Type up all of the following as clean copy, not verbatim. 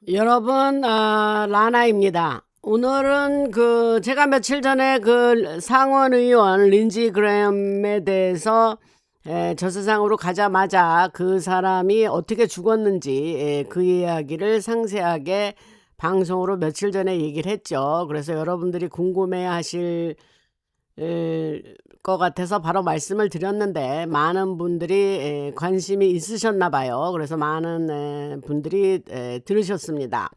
여러분, 라나입니다. 오늘은 제가 며칠 전에 상원 의원 린지 그레엄에 대해서 저 세상으로 가자마자 그 사람이 어떻게 죽었는지 그 이야기를 상세하게 방송으로 며칠 전에 얘기를 했죠. 그래서 여러분들이 궁금해 하실 것 같아서 바로 말씀을 드렸는데 많은 분들이 관심이 있으셨나 봐요. 그래서 많은 분들이 들으셨습니다.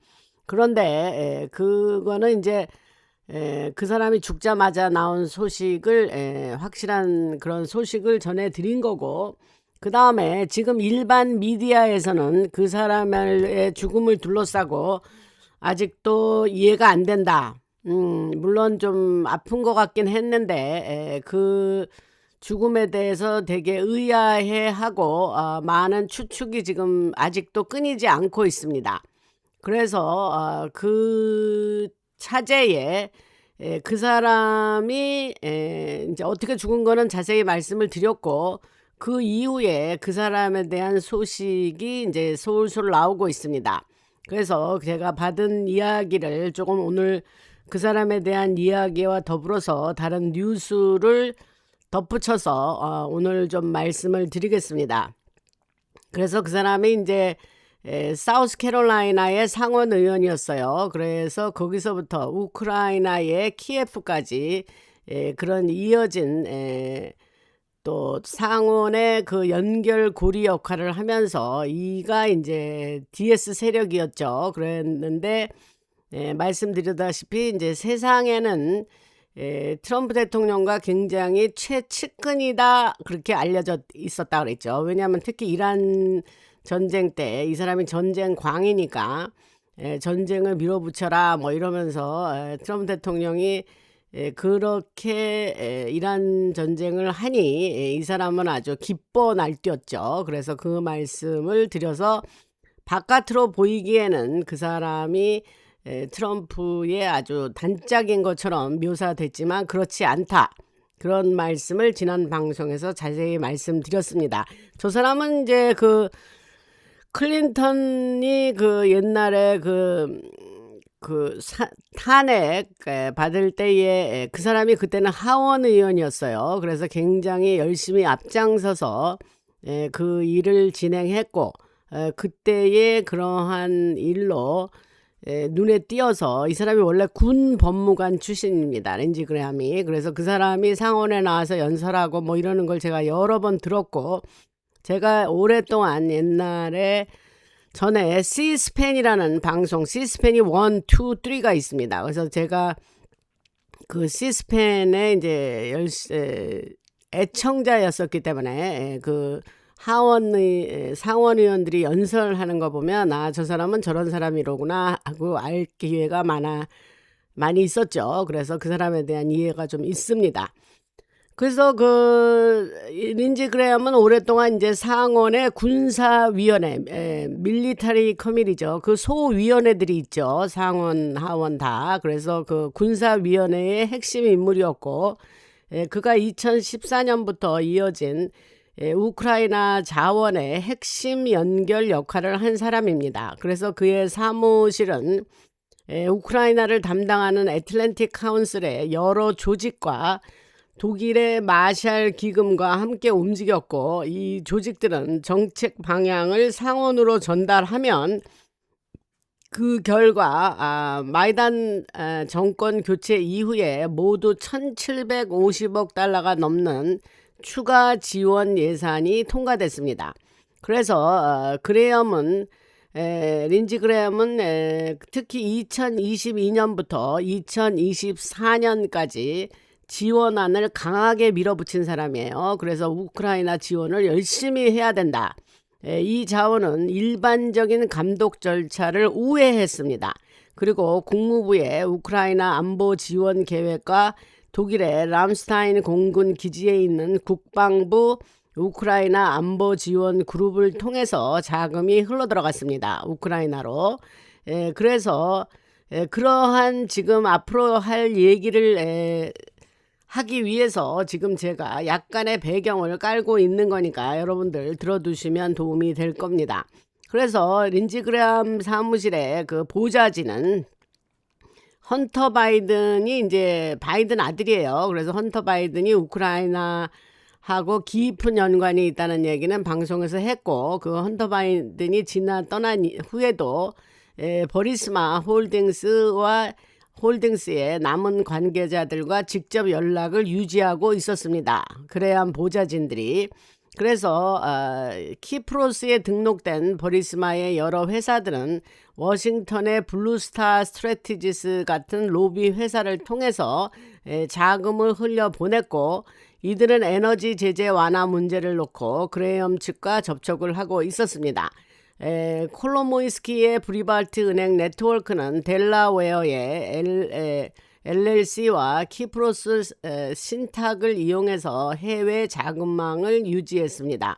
그런데 그거는 이제 그 사람이 죽자마자 나온 소식을 확실한 그런 소식을 전해드린 거고, 그 다음에 지금 일반 미디어에서는 그 사람의 죽음을 둘러싸고 아직도 이해가 안 된다. 물론 좀 아픈 것 같긴 했는데 그 죽음에 대해서 되게 의아해하고 많은 추측이 지금 아직도 끊이지 않고 있습니다. 그래서 그 차제에 그 사람이 이제 어떻게 죽은 거는 자세히 말씀을 드렸고, 그 이후에 그 사람에 대한 소식이 이제 솔솔 나오고 있습니다. 그래서 제가 받은 이야기를 조금 오늘 그 사람에 대한 이야기와 더불어서 다른 뉴스를 덧붙여서 오늘 좀 말씀을 드리겠습니다. 그래서 그 사람이 이제 사우스캐롤라이나의 상원 의원이었어요. 그래서 거기서부터 우크라이나의 키예프까지 그런 이어진 또 상원의 그 연결고리 역할을 하면서 이가 이제 DS 세력이었죠. 그랬는데 말씀드렸다시피 이제 세상에는 트럼프 대통령과 굉장히 최측근이다 그렇게 알려져 있었다 그랬죠. 왜냐하면 특히 이란 전쟁 때 이 사람이 전쟁 광이니까 전쟁을 밀어붙여라 뭐 이러면서 트럼프 대통령이 그렇게 이란 전쟁을 하니 이 사람은 아주 기뻐 날뛰었죠. 그래서 그 말씀을 드려서 바깥으로 보이기에는 그 사람이 트럼프의 아주 단짝인 것처럼 묘사됐지만 그렇지 않다. 그런 말씀을 지난 방송에서 자세히 말씀드렸습니다. 저 사람은 이제 클린턴이 옛날에 탄핵 받을 때에 그 사람이 그때는 하원 의원이었어요. 그래서 굉장히 열심히 앞장서서 그 일을 진행했고, 그때의 그러한 일로 눈에 띄어서 이 사람이 원래 군 법무관 출신입니다. 린지 그레함이. 그래서 그 사람이 상원에 나와서 연설하고 뭐 이러는 걸 제가 여러 번 들었고, 제가 오랫동안 옛날에 전에 시스펜이라는 방송, 시스펜이 1, 2, 3가 있습니다. 그래서 제가 그 시스펜에 이제 애청자였었기 때문에 그 상원 의원들이 연설하는 거 보면 저 사람은 저런 사람이로구나 하고 알 기회가 많이 있었죠. 그래서 그 사람에 대한 이해가 좀 있습니다. 그래서 린지 그레엄은 오랫동안 이제 상원의 군사위원회, 밀리터리 커미리죠. 그 소위원회들이 있죠. 상원, 하원 다. 그래서 그 군사위원회의 핵심 인물이었고, 그가 2014년부터 이어진 우크라이나 자원의 핵심 연결 역할을 한 사람입니다. 그래서 그의 사무실은 우크라이나를 담당하는 애틀랜틱 카운슬의 여러 조직과 독일의 마샬 기금과 함께 움직였고, 이 조직들은 정책 방향을 상원으로 전달하면 그 결과 마이단 정권 교체 이후에 모두 1750억 달러가 넘는 추가 지원 예산이 통과됐습니다. 그래서 린지 그레엄은 특히 2022년부터 2024년까지 지원안을 강하게 밀어붙인 사람이에요. 그래서 우크라이나 지원을 열심히 해야 된다. 이 자원은 일반적인 감독 절차를 우회했습니다. 그리고 국무부의 우크라이나 안보 지원 계획과 독일의 람스타인 공군 기지에 있는 국방부 우크라이나 안보 지원 그룹을 통해서 자금이 흘러들어갔습니다. 우크라이나로. 그래서 그러한 지금 앞으로 할 얘기를 하기 위해서 지금 제가 약간의 배경을 깔고 있는 거니까 여러분들 들어두시면 도움이 될 겁니다. 그래서 린지 그레엄 사무실의 그 보좌진은 헌터 바이든이 이제 바이든 아들이에요. 그래서 헌터 바이든이 우크라이나하고 깊은 연관이 있다는 얘기는 방송에서 했고, 그 헌터 바이든이 떠난 후에도 버리스마 홀딩스의 남은 관계자들과 직접 연락을 유지하고 있었습니다. 그레엄 보좌진들이. 그래서 키프로스에 등록된 버리스마의 여러 회사들은 워싱턴의 블루스타 스트래티지스 같은 로비 회사를 통해서 자금을 흘려보냈고, 이들은 에너지 제재 완화 문제를 놓고 그레엄 측과 접촉을 하고 있었습니다. 콜로모이스키의 브리발트 은행 네트워크는 델라웨어의 LLC와 키프로스 신탁을 이용해서 해외 자금망을 유지했습니다.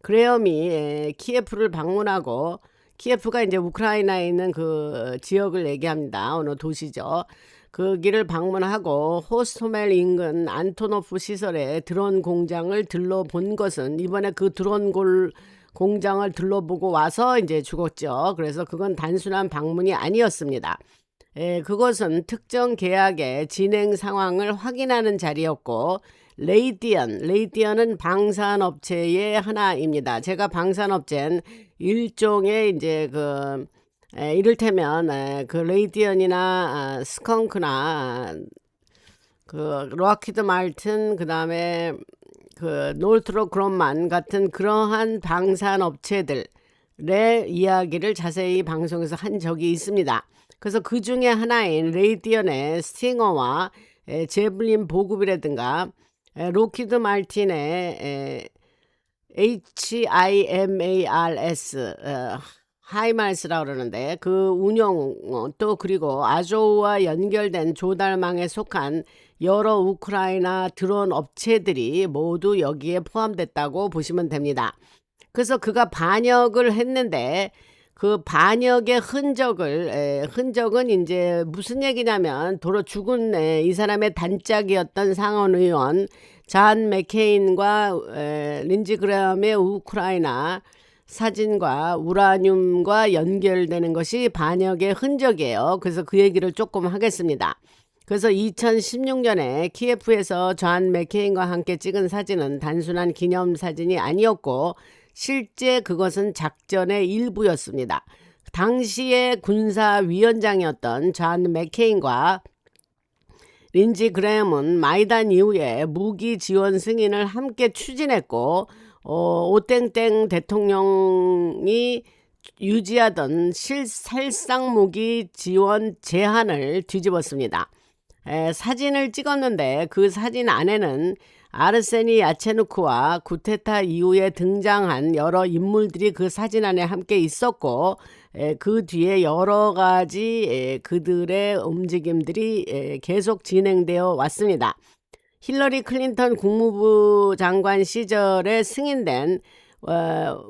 그레엄이 키예프를 방문하고, 키예프가 이제 우크라이나에 있는 그 지역을 얘기합니다. 어느 도시죠. 그 길을 방문하고 호스토멜 인근 안토노프 시설의 드론 공장을 들러본 것은, 이번에 그 드론 공장을 들러보고 와서 이제 죽었죠. 그래서 그건 단순한 방문이 아니었습니다. 그것은 특정 계약의 진행 상황을 확인하는 자리였고, 레이디언은 방산업체의 하나입니다. 제가 방산업체는 일종의 이제 이를테면 그 레이디언이나 스컹크나 그 로키드 말튼, 그 다음에 그 노르트롭 그럼만 같은 그러한 방산업체들의 이야기를 자세히 방송에서 한 적이 있습니다. 그래서 그 중에 하나인 레이디언의 스팅어와 제블린 보급이라든가 로키드 말틴의 HIMARS 하이말스라고 그러는데 그 운영, 또 그리고 아조우와 연결된 조달망에 속한 여러 우크라이나 드론 업체들이 모두 여기에 포함됐다고 보시면 됩니다. 그래서 그가 반역을 했는데, 그 반역의 흔적은 이제 무슨 얘기냐면, 도로 죽은 이 사람의 단짝이었던 상원의원 잔 맥케인과 린지 그레엄의 우크라이나 사진과 우라늄과 연결되는 것이 반역의 흔적이에요. 그래서 그 얘기를 조금 하겠습니다. 그래서 2016년에 키예프에서 잔 맥케인과 함께 찍은 사진은 단순한 기념사진이 아니었고, 실제 그것은 작전의 일부였습니다. 당시의 군사위원장이었던 잔 맥케인과 린지 그레엄은 마이단 이후에 무기 지원 승인을 함께 추진했고, 오땡땡 대통령이 유지하던 살상 무기 지원 제한을 뒤집었습니다. 사진을 찍었는데 그 사진 안에는 아르세니 야체누크와 쿠데타 이후에 등장한 여러 인물들이 그 사진 안에 함께 있었고, 그 뒤에 여러 가지 그들의 움직임들이 계속 진행되어 왔습니다. 힐러리 클린턴 국무부 장관 시절에 승인된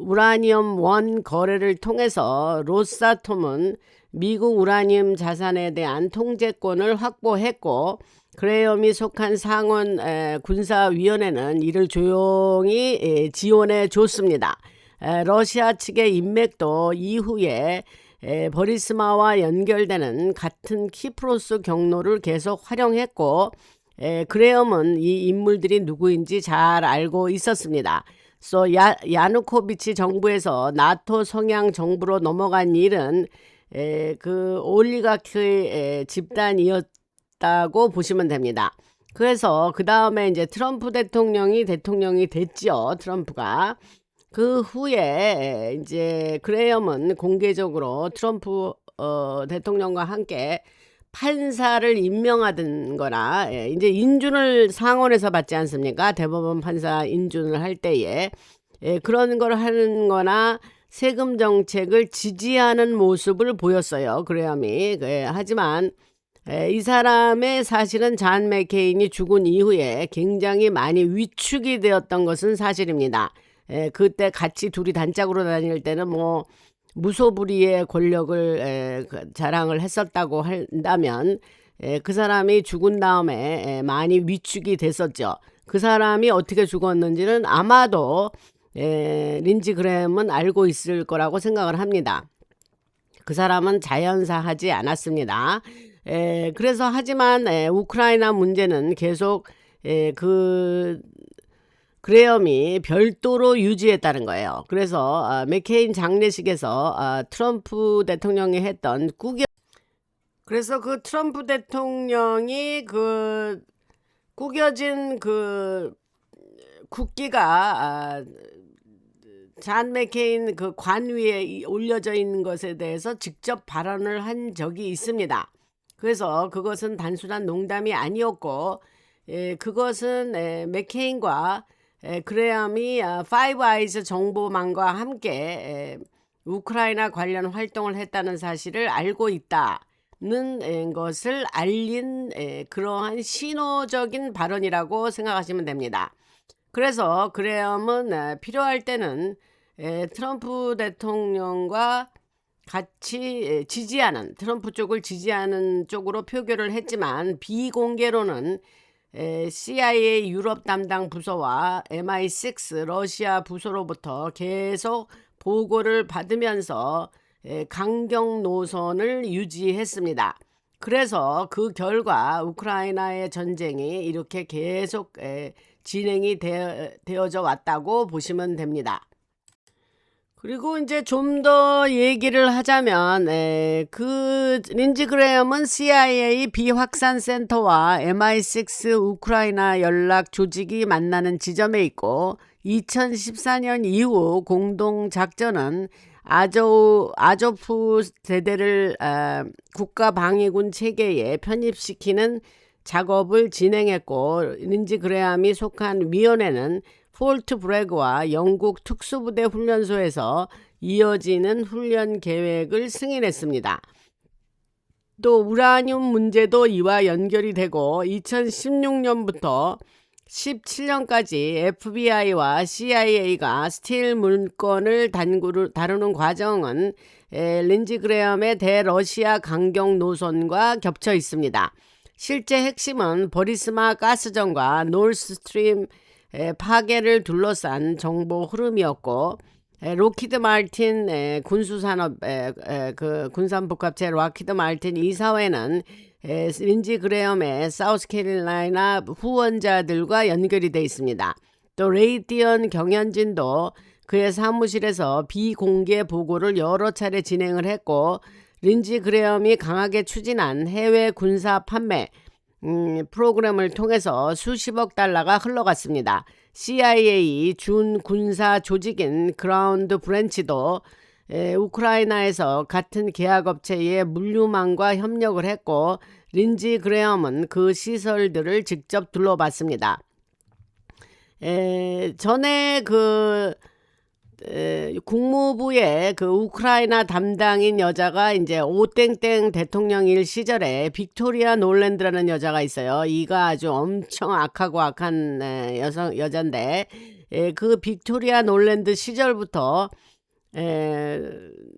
우라늄 원 거래를 통해서 로사톰은 미국 우라늄 자산에 대한 통제권을 확보했고, 그레엄이 속한 상원 군사위원회는 이를 조용히 지원해 줬습니다. 러시아 측의 인맥도 이후에 버리스마와 연결되는 같은 키프로스 경로를 계속 활용했고, 그레엄은 이 인물들이 누구인지 잘 알고 있었습니다. 야누코비치 정부에서 나토 성향 정부로 넘어간 일은 그 올리가크의 집단이었다고 보시면 됩니다. 그래서 그 다음에 이제 트럼프 대통령이 됐죠. 트럼프가. 그 후에 이제 그레엄은 공개적으로 트럼프 대통령과 함께 판사를 임명하든 거나, 이제 인준을 상원에서 받지 않습니까? 대법원 판사 인준을 할 때에 그런 걸 하는 거나 세금 정책을 지지하는 모습을 보였어요. 그레엄이. 하지만 이 사람의 사실은 잔 맥케인이 죽은 이후에 굉장히 많이 위축이 되었던 것은 사실입니다. 그때 같이 둘이 단짝으로 다닐 때는 뭐 무소불위의 권력을 자랑을 했었다고 한다면, 그 사람이 죽은 다음에 많이 위축이 됐었죠. 그 사람이 어떻게 죽었는지는 아마도 린지 그레엄은 알고 있을 거라고 생각을 합니다. 그 사람은 자연사하지 않았습니다. 그래서 하지만 우크라이나 문제는 계속 그 그레엄이 별도로 유지했다는 거예요. 그래서 맥케인 장례식에서 트럼프 대통령이 했던 그래서 그 트럼프 대통령이 그 구겨진 그 국기가 잔 맥케인 그 관 위에 올려져 있는 것에 대해서 직접 발언을 한 적이 있습니다. 그래서 그것은 단순한 농담이 아니었고 그것은 맥케인과 그레엄이 파이브 아이즈 정보망과 함께 우크라이나 관련 활동을 했다는 사실을 알고 있다는 것을 알린 그러한 신호적인 발언이라고 생각하시면 됩니다. 그래서 그레엄은 필요할 때는 트럼프 대통령과 같이 지지하는 트럼프 쪽을 지지하는 쪽으로 표결을 했지만 비공개로는 CIA 유럽 담당 부서와 MI6 러시아 부서로부터 계속 보고를 받으면서 강경 노선을 유지했습니다. 그래서 그 결과 우크라이나의 전쟁이 이렇게 계속 진행이 되어져 왔다고 보시면 됩니다. 그리고 이제 좀 더 얘기를 하자면 그 린지 그레엄은 CIA 비확산 센터와 MI6 우크라이나 연락 조직이 만나는 지점에 있고 2014년 이후 공동 작전은 아조프 대대를 국가방위군 체계에 편입시키는 작업을 진행했고 린지 그레엄이 속한 위원회는 폴트 브래그와 영국 특수부대 훈련소에서 이어지는 훈련 계획을 승인했습니다. 또 우라늄 문제도 이와 연결이 되고 2016년부터 17년까지 FBI와 CIA가 스틸 문건을 다루는 과정은 린지 그레엄의 대러시아 강경 노선과 겹쳐 있습니다. 실제 핵심은 버리스마 가스전과 노스트림 파괴를 둘러싼 정보 흐름이었고 로키드 마틴 군수산업 그 군산복합체 로키드 마틴 이사회는 린지 그레엄의 사우스캐롤라이나 후원자들과 연결이 되어 있습니다. 또 레이디언 경연진도 그의 사무실에서 비공개 보고를 여러 차례 진행을 했고 린지 그레엄이 강하게 추진한 해외 군사 판매 프로그램을 통해서 수십억 달러가 흘러갔습니다. CIA 준 군사 조직인 그라운드 브랜치도 우크라이나에서 같은 계약업체의 물류망과 협력을 했고 린지 그레엄은 그 시설들을 직접 둘러봤습니다. 전에 그 국무부의 그 우크라이나 담당인 여자가 이제 오땡땡 대통령일 시절에 빅토리아 놀랜드라는 여자가 있어요. 이가 아주 엄청 악하고 악한 여잔데 그 빅토리아 놀랜드 시절부터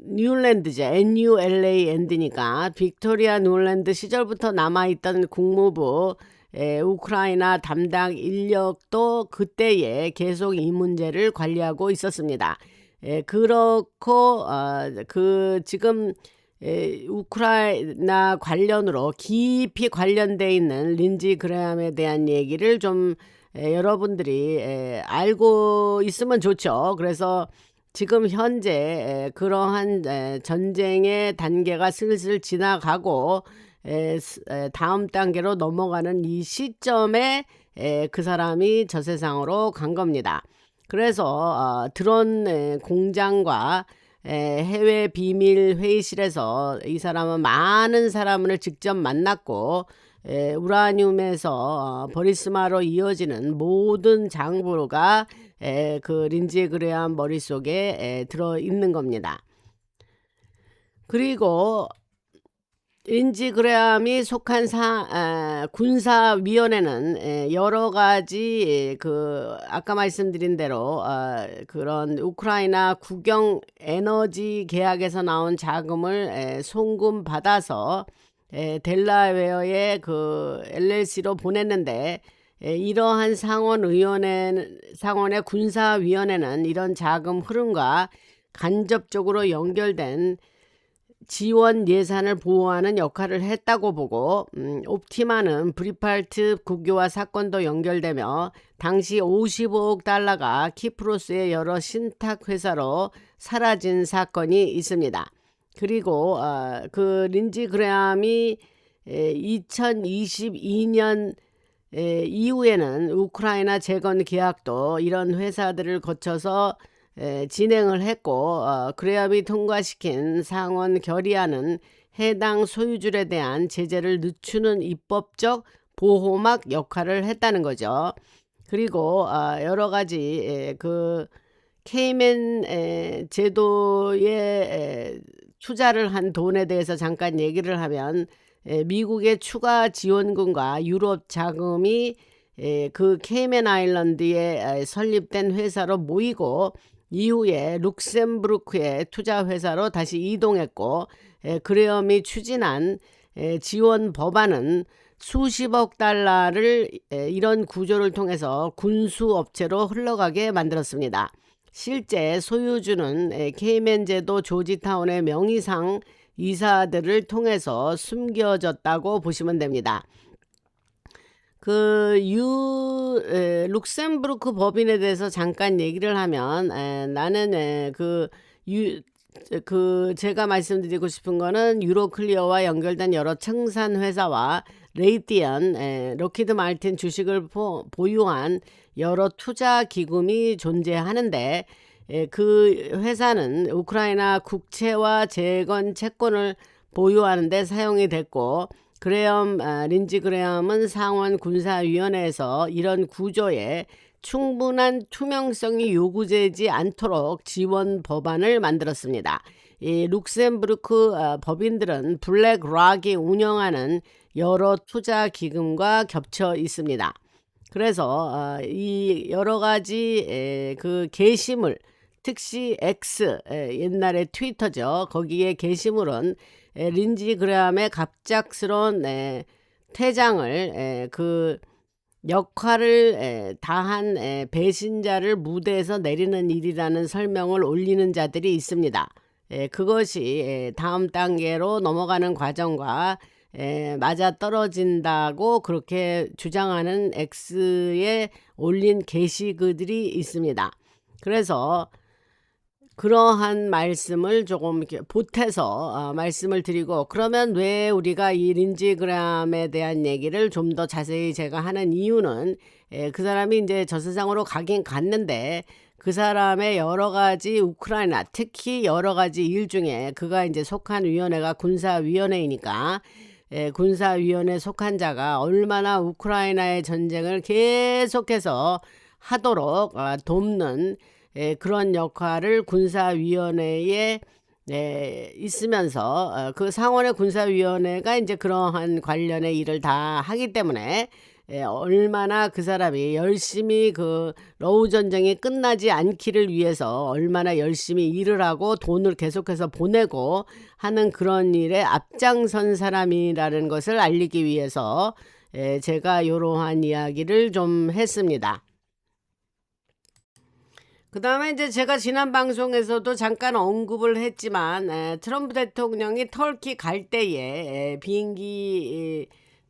뉴랜드죠. NULAND니까 빅토리아 놀랜드 시절부터 남아있던 국무부 우크라이나 담당 인력도 그때에 계속 이 문제를 관리하고 있었습니다. 그렇고 그 지금 우크라이나 관련으로 깊이 관련돼 있는 린지 그레엄에 대한 얘기를 좀 여러분들이 알고 있으면 좋죠. 그래서 지금 현재 그러한 전쟁의 단계가 슬슬 지나가고 다음 단계로 넘어가는 이 시점에 그 사람이 저 세상으로 간 겁니다. 그래서 드론 공장과 해외 비밀 회의실에서 이 사람은 많은 사람을 직접 만났고 우라늄에서 버리스마로 이어지는 모든 장부가 그 린지 그레엄 머릿속에 들어 있는 겁니다. 그리고 린지 그레엄이 속한 군사위원회는 여러 가지 그 아까 말씀드린 대로 그런 우크라이나 국영 에너지 계약에서 나온 자금을 송금 받아서 델라웨어의 그 LLC로 보냈는데 이러한 상원의 군사위원회는 이런 자금 흐름과 간접적으로 연결된 지원 예산을 보호하는 역할을 했다고 보고, 옵티마는 브리팔트 국유화 사건도 연결되며 당시 55억 달러가 키프로스의 여러 신탁 회사로 사라진 사건이 있습니다. 그리고 그 린지 그레함이 2022년 이후에는 우크라이나 재건 계약도 이런 회사들을 거쳐서 진행을 했고, 그레함이 통과시킨 상원 결의안은 해당 소유주에 대한 제재를 늦추는 입법적 보호막 역할을 했다는 거죠. 그리고 여러 가지 그 케이맨 제도에 투자를 한 돈에 대해서 잠깐 얘기를 하면, 미국의 추가 지원금과 유럽 자금이 그 케이맨 아일랜드에 설립된 회사로 모이고 이후에 룩셈부르크의 투자 회사로 다시 이동했고, 그레엄이 추진한 지원 법안은 수십억 달러를 이런 구조를 통해서 군수 업체로 흘러가게 만들었습니다. 실제 소유주는 케이맨 제도 조지타운의 명의상 이사들을 통해서 숨겨졌다고 보시면 됩니다. 룩셈부르크 법인에 대해서 잠깐 얘기를 하면, 나는 제가 말씀드리고 싶은 거는 유로클리어와 연결된 여러 청산 회사와 레이티언, 로키드 말틴 주식을 보유한 여러 투자 기금이 존재하는데, 그 회사는 우크라이나 국채와 재건 채권을 보유하는데 사용이 됐고, 린지 그레엄은 상원 군사위원회에서 이런 구조에 충분한 투명성이 요구되지 않도록 지원 법안을 만들었습니다. 이 룩셈부르크 법인들은 블랙락이 운영하는 여러 투자 기금과 겹쳐 있습니다. 그래서 이 여러 가지 그 게시물, 특히 X, 옛날에 트위터죠. 거기에 게시물은 린지 그레함의 갑작스러운 퇴장을 그 역할을 다한 배신자를 무대에서 내리는 일이라는 설명을 올리는 자들이 있습니다. 그것이 다음 단계로 넘어가는 과정과 맞아떨어진다고 그렇게 주장하는 X에 올린 게시글들이 있습니다. 그래서 그러한 말씀을 조금 이렇게 보태서 말씀을 드리고, 그러면 왜 우리가 이 린지 그레함에 대한 얘기를 좀 더 자세히 제가 하는 이유는, 그 사람이 이제 저 세상으로 가긴 갔는데 그 사람의 여러 가지 우크라이나, 특히 여러 가지 일 중에 그가 이제 속한 위원회가 군사위원회이니까, 군사위원회 속한 자가 얼마나 우크라이나의 전쟁을 계속해서 하도록 돕는 그런 역할을 군사위원회에 있으면서, 그 상원의 군사위원회가 이제 그러한 관련의 일을 다 하기 때문에 얼마나 그 사람이 열심히 그 러우 전쟁이 끝나지 않기를 위해서 얼마나 열심히 일을 하고 돈을 계속해서 보내고 하는 그런 일에 앞장선 사람이라는 것을 알리기 위해서 제가 이러한 이야기를 좀 했습니다. 그 다음에 이제 제가 지난 방송에서도 잠깐 언급을 했지만, 트럼프 대통령이 터키 갈 때에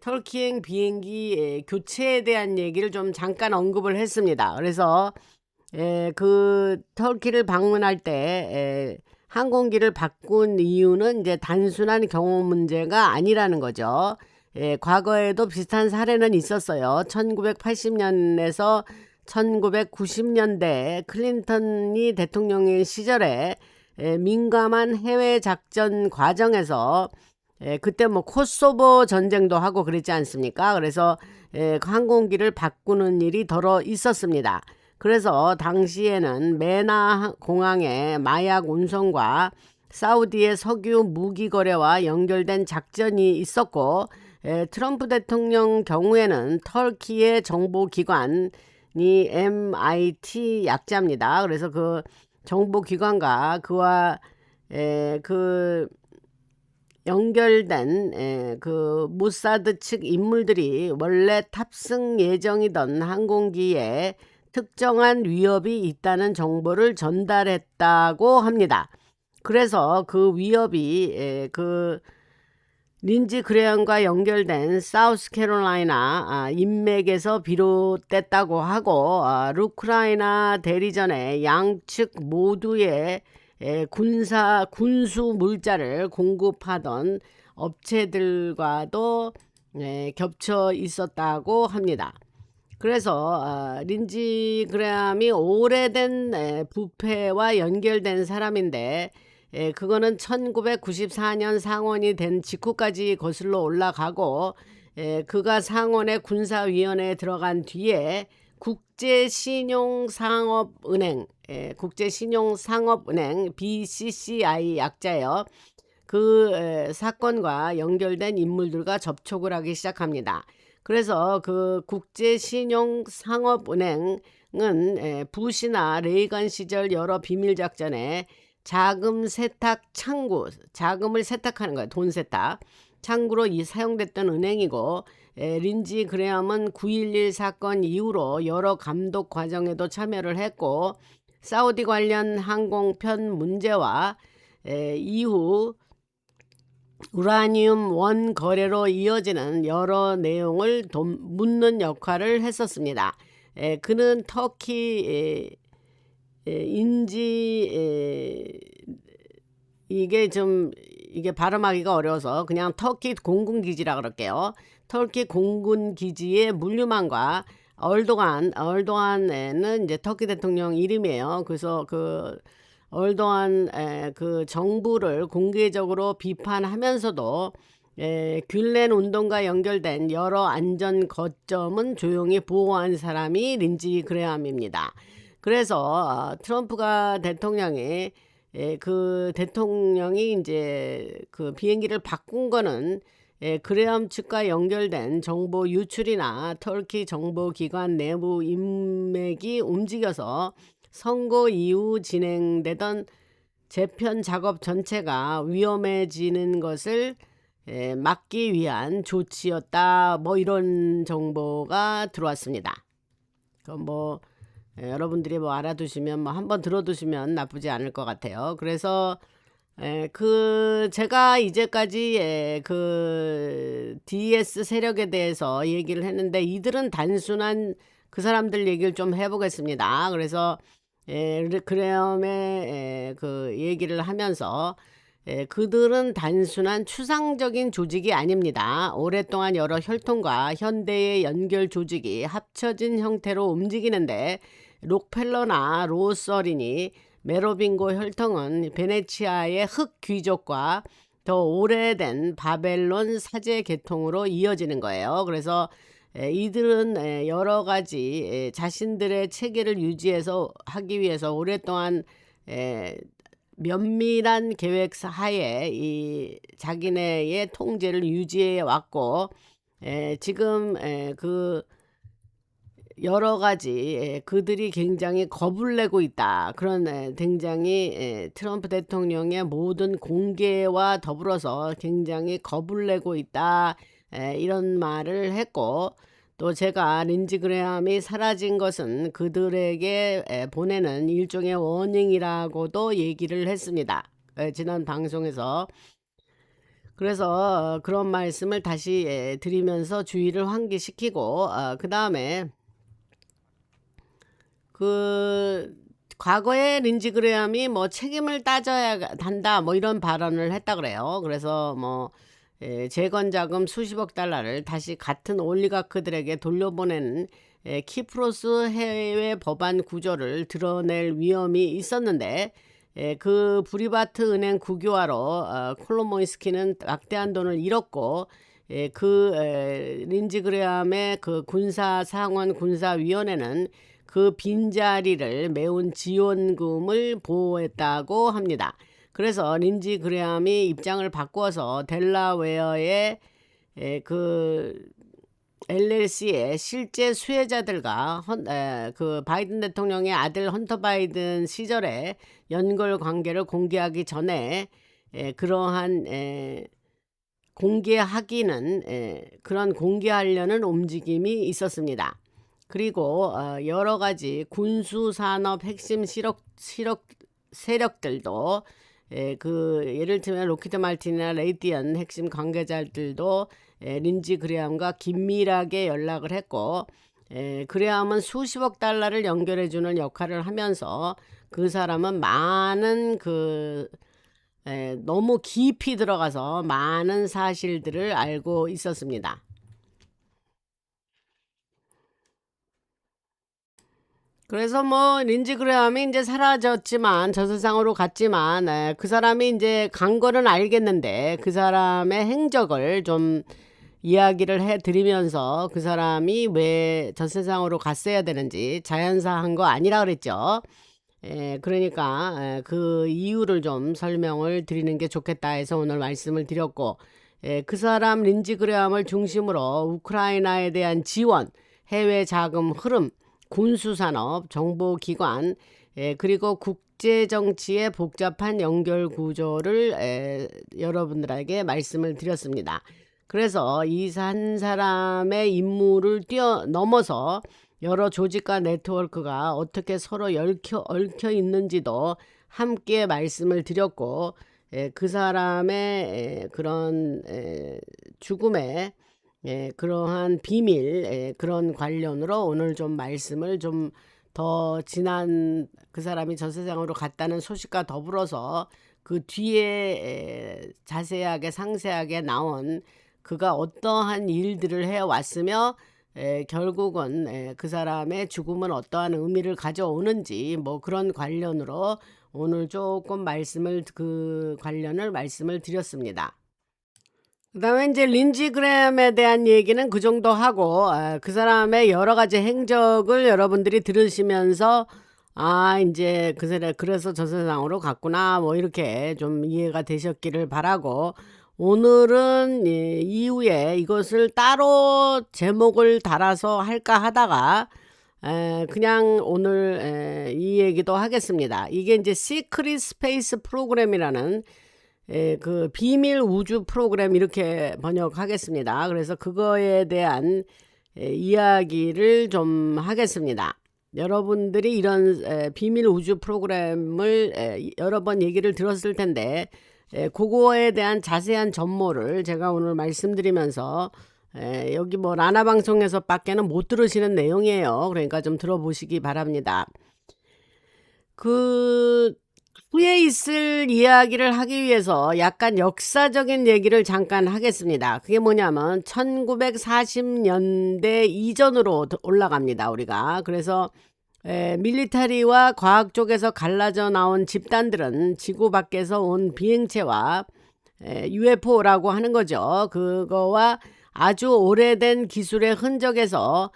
터키행 비행기 교체에 대한 얘기를 좀 잠깐 언급을 했습니다. 그래서 그 터키를 방문할 때 항공기를 바꾼 이유는 이제 단순한 경호 문제가 아니라는 거죠. 과거에도 비슷한 사례는 있었어요. 1980년에서 1990년대 클린턴이 대통령인 시절에 민감한 해외 작전 과정에서, 그때 뭐 코소보 전쟁도 하고 그랬지 않습니까? 그래서 항공기를 바꾸는 일이 덜어 있었습니다. 그래서 당시에는 메나 공항의 마약 운송과 사우디의 석유 무기 거래와 연결된 작전이 있었고, 트럼프 대통령 경우에는 터키의 정보기관 이 MIT 약자입니다. 그래서 그 정보기관과 그와 그 연결된 그 모사드 측 인물들이 원래 탑승 예정이던 항공기에 특정한 위협이 있다는 정보를 전달했다고 합니다. 그래서 그 위협이 그 린지 그레엄과 연결된 사우스캐롤라이나 인맥에서 비롯됐다고 하고, 우크라이나 대리전에 양측 모두의 군수 물자를 공급하던 업체들과도 겹쳐 있었다고 합니다. 그래서 린지 그레엄이 오래된 부패와 연결된 사람인데, 그거는 1994년 상원이 된 직후까지 거슬러 올라가고, 그가 상원의 군사위원회에 들어간 뒤에 국제신용상업은행 BCCI 약자예요. 그 사건과 연결된 인물들과 접촉을 하기 시작합니다. 그래서 그 국제신용상업은행은 부시나 레이건 시절 여러 비밀작전에 자금을 세탁하는 거예요. 돈 세탁. 창구로 사용됐던 은행이고, 린지 그레엄은 9.11 사건 이후로 여러 감독 과정에도 참여를 했고, 사우디 관련 항공편 문제와 이후 우라늄 원 거래로 이어지는 여러 내용을 묻는 역할을 했었습니다. 그는 터키 이게 발음하기가 어려워서 그냥 터키 공군기지라 그럴게요. 터키 공군기지의 물류망과 얼도안에는 이제 터키 대통령 이름이에요. 그래서 그 얼도안 그 정부를 공개적으로 비판하면서도 귤렌 운동과 연결된 여러 안전 거점은 조용히 보호한 사람이 린지 그레엄입니다. 그래서 트럼프가 대통령이 이제 그 비행기를 바꾼 거는 그레엄 측과 연결된 정보 유출이나 터키 정보기관 내부 인맥이 움직여서 선거 이후 진행되던 재편 작업 전체가 위험해지는 것을 막기 위한 조치였다. 뭐 이런 정보가 들어왔습니다. 그럼 뭐 여러분들이 뭐 알아두시면 뭐 한번 들어두시면 나쁘지 않을 것 같아요. 그래서 제가 이제까지 그 DS 세력에 대해서 얘기를 했는데, 이들은 단순한 그 사람들 얘기를 좀 해보겠습니다. 그래서 그레엄의 그 얘기를 하면서 그들은 단순한 추상적인 조직이 아닙니다. 오랫동안 여러 혈통과 현대의 연결 조직이 합쳐진 형태로 움직이는데, 록펠러나 로서리니 메로빙고 혈통은 베네치아의 흑 귀족과 더 오래된 바벨론 사제 계통으로 이어지는 거예요. 그래서 이들은 여러 가지 자신들의 체계를 유지해서 하기 위해서 오랫동안 면밀한 계획 하에 이 자기네의 통제를 유지해 왔고, 지금 그 여러 가지 그들이 굉장히 겁을 내고 있다. 그런 굉장히 트럼프 대통령의 모든 공개와 더불어서 굉장히 겁을 내고 있다. 이런 말을 했고, 또 제가 린지 그레엄이 사라진 것은 그들에게 보내는 일종의 워닝이라고도 얘기를 했습니다. 지난 방송에서. 그래서 그런 말씀을 다시 드리면서 주의를 환기시키고, 그 다음에 그 과거에 린지 그레엄이 뭐 책임을 따져야 한다 뭐 이런 발언을 했다 그래요. 그래서 뭐 재건 자금 수십억 달러를 다시 같은 올리가크들에게 돌려보내는 키프로스 해외 법안 구조를 드러낼 위험이 있었는데, 그 브리바트 은행 국유화로 콜로모이스키는 막대한 돈을 잃었고, 린지 그레엄의 그 상원 군사위원회는 그 빈자리를 메운 지원금을 보호했다고 합니다. 그래서 린지 그레엄이 입장을 바꿔서 델라웨어의 그 LLC의 실제 수혜자들과 그 바이든 대통령의 아들 헌터 바이든 시절에 연결 관계를 공개하기 전에 그러한 공개하기는 그런 공개하려는 움직임이 있었습니다. 그리고 여러 가지 군수 산업 핵심 세력들도 예를 들면 로키드 말틴이나 레이디언 핵심 관계자들도 린지 그레함과 긴밀하게 연락을 했고, 그레함은 수십억 달러를 연결해주는 역할을 하면서 그 사람은 많은 너무 깊이 들어가서 많은 사실들을 알고 있었습니다. 그래서 뭐 린지 그레함이 이제 사라졌지만, 저 세상으로 갔지만, 그 사람이 이제 간 거는 알겠는데 그 사람의 행적을 좀 이야기를 해드리면서 그 사람이 왜 저 세상으로 갔어야 되는지, 자연사한 거 아니라 그랬죠. 그러니까 그 이유를 좀 설명을 드리는 게 좋겠다 해서 오늘 말씀을 드렸고, 그 사람 린지 그레함을 중심으로 우크라이나에 대한 지원, 해외 자금 흐름, 군수산업, 정보기관, 그리고 국제정치의 복잡한 연결 구조를 여러분들에게 말씀을 드렸습니다. 그래서 이 한 사람의 임무를 뛰어넘어서 여러 조직과 네트워크가 어떻게 서로 얽혀 있는지도 함께 말씀을 드렸고, 그 사람의 그런 죽음의 그러한 비밀, 그런 관련으로 오늘 좀 말씀을 좀 더 지난 그 사람이 저 세상으로 갔다는 소식과 더불어서 그 뒤에 자세하게 상세하게 나온 그가 어떠한 일들을 해왔으며, 결국은 그 사람의 죽음은 어떠한 의미를 가져오는지, 뭐 그런 관련으로 오늘 조금 관련을 말씀을 드렸습니다. 그 다음에 이제 린지 그램에 대한 얘기는 그 정도 하고, 그 사람의 여러 가지 행적을 여러분들이 들으시면서, 이제 그래서 저 세상으로 갔구나, 뭐 이렇게 좀 이해가 되셨기를 바라고, 오늘은 이후에 이것을 따로 제목을 달아서 할까 하다가 그냥 오늘 이 얘기도 하겠습니다. 이게 이제 시크릿 스페이스 프로그램이라는 그 비밀 우주 프로그램, 이렇게 번역하겠습니다. 그래서 그거에 대한 이야기를 좀 하겠습니다. 여러분들이 이런 비밀 우주 프로그램을 여러 번 얘기를 들었을 텐데, 그거에 대한 자세한 전모를 제가 오늘 말씀드리면서, 여기 뭐 라나 방송에서 밖에는 못 들으시는 내용이에요. 그러니까 좀 들어보시기 바랍니다. 그 후에 있을 이야기를 하기 위해서 약간 역사적인 얘기를 잠깐 하겠습니다. 그게 뭐냐면 1940년대 이전으로 올라갑니다, 우리가. 그래서 밀리터리와 과학 쪽에서 갈라져 나온 집단들은 지구 밖에서 온 비행체와 UFO라고 하는 거죠. 그거와 아주 오래된 기술의 흔적에서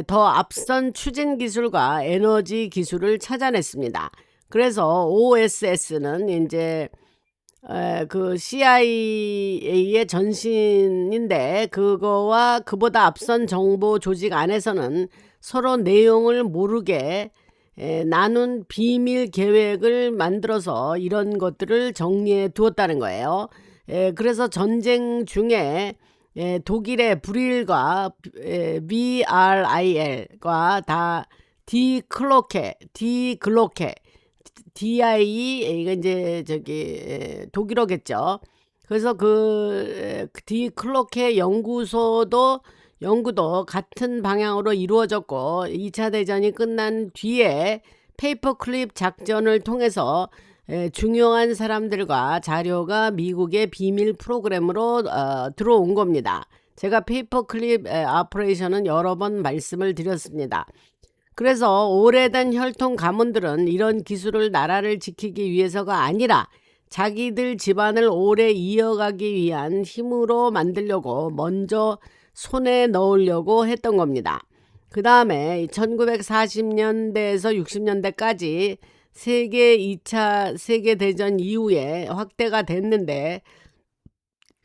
더 앞선 추진 기술과 에너지 기술을 찾아냈습니다. 그래서 OSS는 이제 그 CIA의 전신인데, 그거와 그보다 앞선 정보 조직 안에서는 서로 내용을 모르게 나눈 비밀 계획을 만들어서 이런 것들을 정리해 두었다는 거예요. 그래서 전쟁 중에 독일의 브릴과 BRIL과 다 디글로케 DIE, 이거 이제 독일어겠죠. 그래서 그 디클로케 연구도 같은 방향으로 이루어졌고, 2차 대전이 끝난 뒤에 페이퍼클립 작전을 통해서 중요한 사람들과 자료가 미국의 비밀 프로그램으로 들어온 겁니다. 제가 페이퍼클립 오퍼레이션은 여러 번 말씀을 드렸습니다. 그래서 오래된 혈통 가문들은 이런 기술을 나라를 지키기 위해서가 아니라 자기들 집안을 오래 이어가기 위한 힘으로 만들려고 먼저 손에 넣으려고 했던 겁니다. 그 다음에 1940년대에서 60년대까지 세계 2차 세계대전 이후에 확대가 됐는데,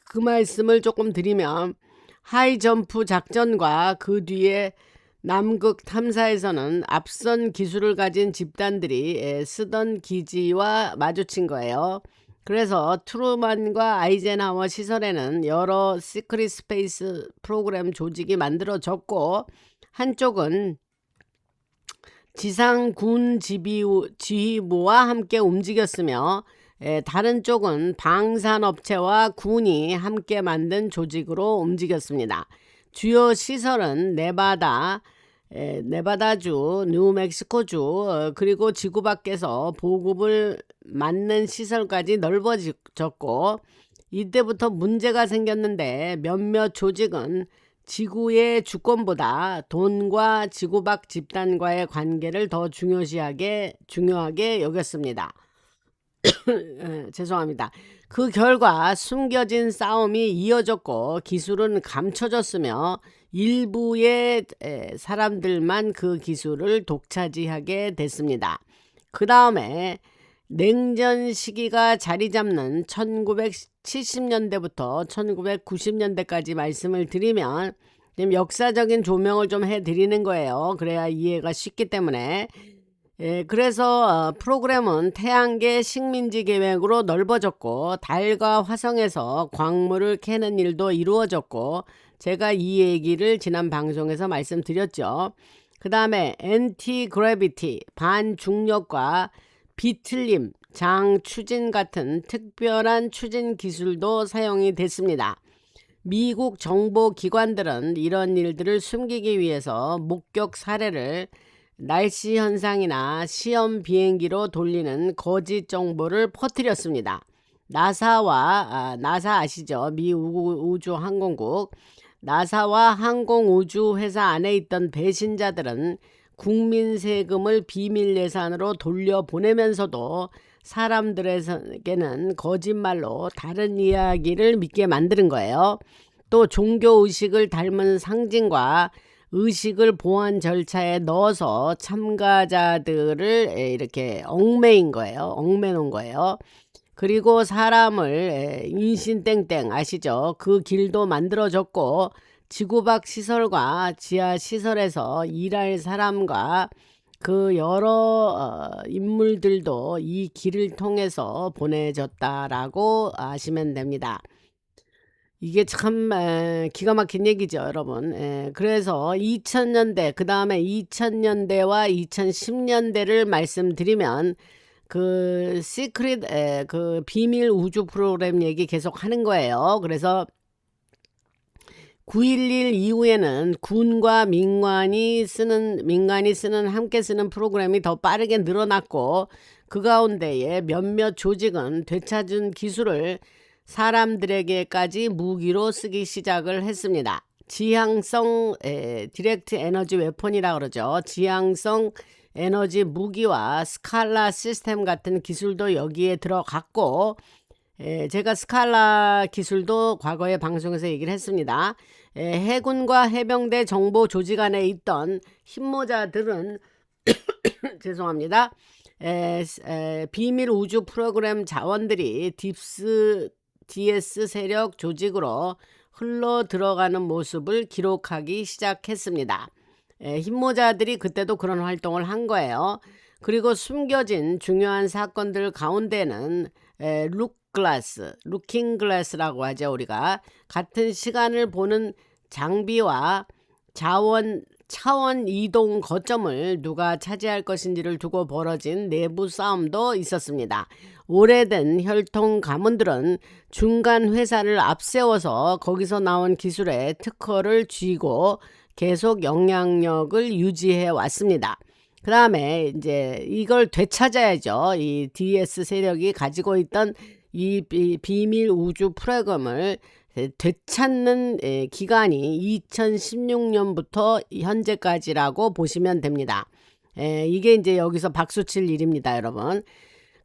그 말씀을 조금 드리면 하이점프 작전과 그 뒤에 남극 탐사에서는 앞선 기술을 가진 집단들이 쓰던 기지와 마주친 거예요. 그래서 트루만과 아이젠하워 시설에는 여러 시크릿 스페이스 프로그램 조직이 만들어졌고, 한쪽은 지상 군 지휘부와 함께 움직였으며, 다른 쪽은 방산업체와 군이 함께 만든 조직으로 움직였습니다. 주요 시설은 네바다주, 뉴멕시코주, 그리고 지구 밖에서 보급을 맞는 시설까지 넓어졌고, 이때부터 문제가 생겼는데, 몇몇 조직은 지구의 주권보다 돈과 지구 밖 집단과의 관계를 더 중요하게 여겼습니다. 죄송합니다. 그 결과 숨겨진 싸움이 이어졌고, 기술은 감춰졌으며 일부의 사람들만 그 기술을 독차지하게 됐습니다. 그 다음에 냉전 시기가 자리 잡는 1970년대부터 1990년대까지 말씀을 드리면, 역사적인 조명을 좀 해드리는 거예요. 그래야 이해가 쉽기 때문에. 그래서 프로그램은 태양계 식민지 계획으로 넓어졌고, 달과 화성에서 광물을 캐는 일도 이루어졌고, 제가 이 얘기를 지난 방송에서 말씀드렸죠. 그 다음에 엔티그래비티, 반중력과 비틀림, 장추진 같은 특별한 추진 기술도 사용이 됐습니다. 미국 정보기관들은 이런 일들을 숨기기 위해서 목격 사례를 날씨 현상이나 시험 비행기로 돌리는 거짓 정보를 퍼뜨렸습니다. 나사 아시죠? 미 우주항공국. 나사와 항공우주회사 안에 있던 배신자들은 국민 세금을 비밀 예산으로 돌려보내면서도 사람들에게는 거짓말로 다른 이야기를 믿게 만드는 거예요. 또 종교의식을 닮은 상징과 의식을 보안 절차에 넣어서 참가자들을 이렇게 얽매인 거예요. 얽매놓은 거예요. 그리고 사람을 인신땡땡 아시죠? 그 길도 만들어졌고, 지구 밖 시설과 지하 시설에서 일할 사람과 그 여러 인물들도 이 길을 통해서 보내졌다라고 아시면 됩니다. 이게 참 기가 막힌 얘기죠, 여러분. 그래서 2000년대, 그 다음에 2000년대와 2010년대를 말씀드리면, 그 시크릿 그 비밀 우주 프로그램 얘기 계속 하는 거예요. 그래서 9.11 이후에는 군과 민간이 쓰는 함께 쓰는 프로그램이 더 빠르게 늘어났고, 그 가운데에 몇몇 조직은 되찾은 기술을 사람들에게까지 무기로 쓰기 시작을 했습니다. 지향성 디렉트 에너지 웨폰이라 그러죠. 지향성 에너지 무기와 스칼라 시스템 같은 기술도 여기에 들어갔고, 제가 스칼라 기술도 과거에 방송에서 얘기를 했습니다. 해군과 해병대 정보 조직 안에 있던 흰모자들은 죄송합니다. 비밀 우주 프로그램 자원들이 DS 세력 조직으로 흘러 들어가는 모습을 기록하기 시작했습니다. 흰모자들이 그때도 그런 활동을 한 거예요. 그리고 숨겨진 중요한 사건들 가운데는 루킹 글래스라고 하죠. 우리가 같은 시간을 보는 장비와 차원 이동 거점을 누가 차지할 것인지를 두고 벌어진 내부 싸움도 있었습니다. 오래된 혈통 가문들은 중간 회사를 앞세워서 거기서 나온 기술에 특허를 쥐고 계속 영향력을 유지해 왔습니다. 그 다음에 이제 이걸 되찾아야죠. 이 DS 세력이 가지고 있던 이 비밀 우주 프로그램을 되찾는 기간이 2016년부터 현재까지라고 보시면 됩니다. 이게 이제 여기서 박수칠 일입니다, 여러분.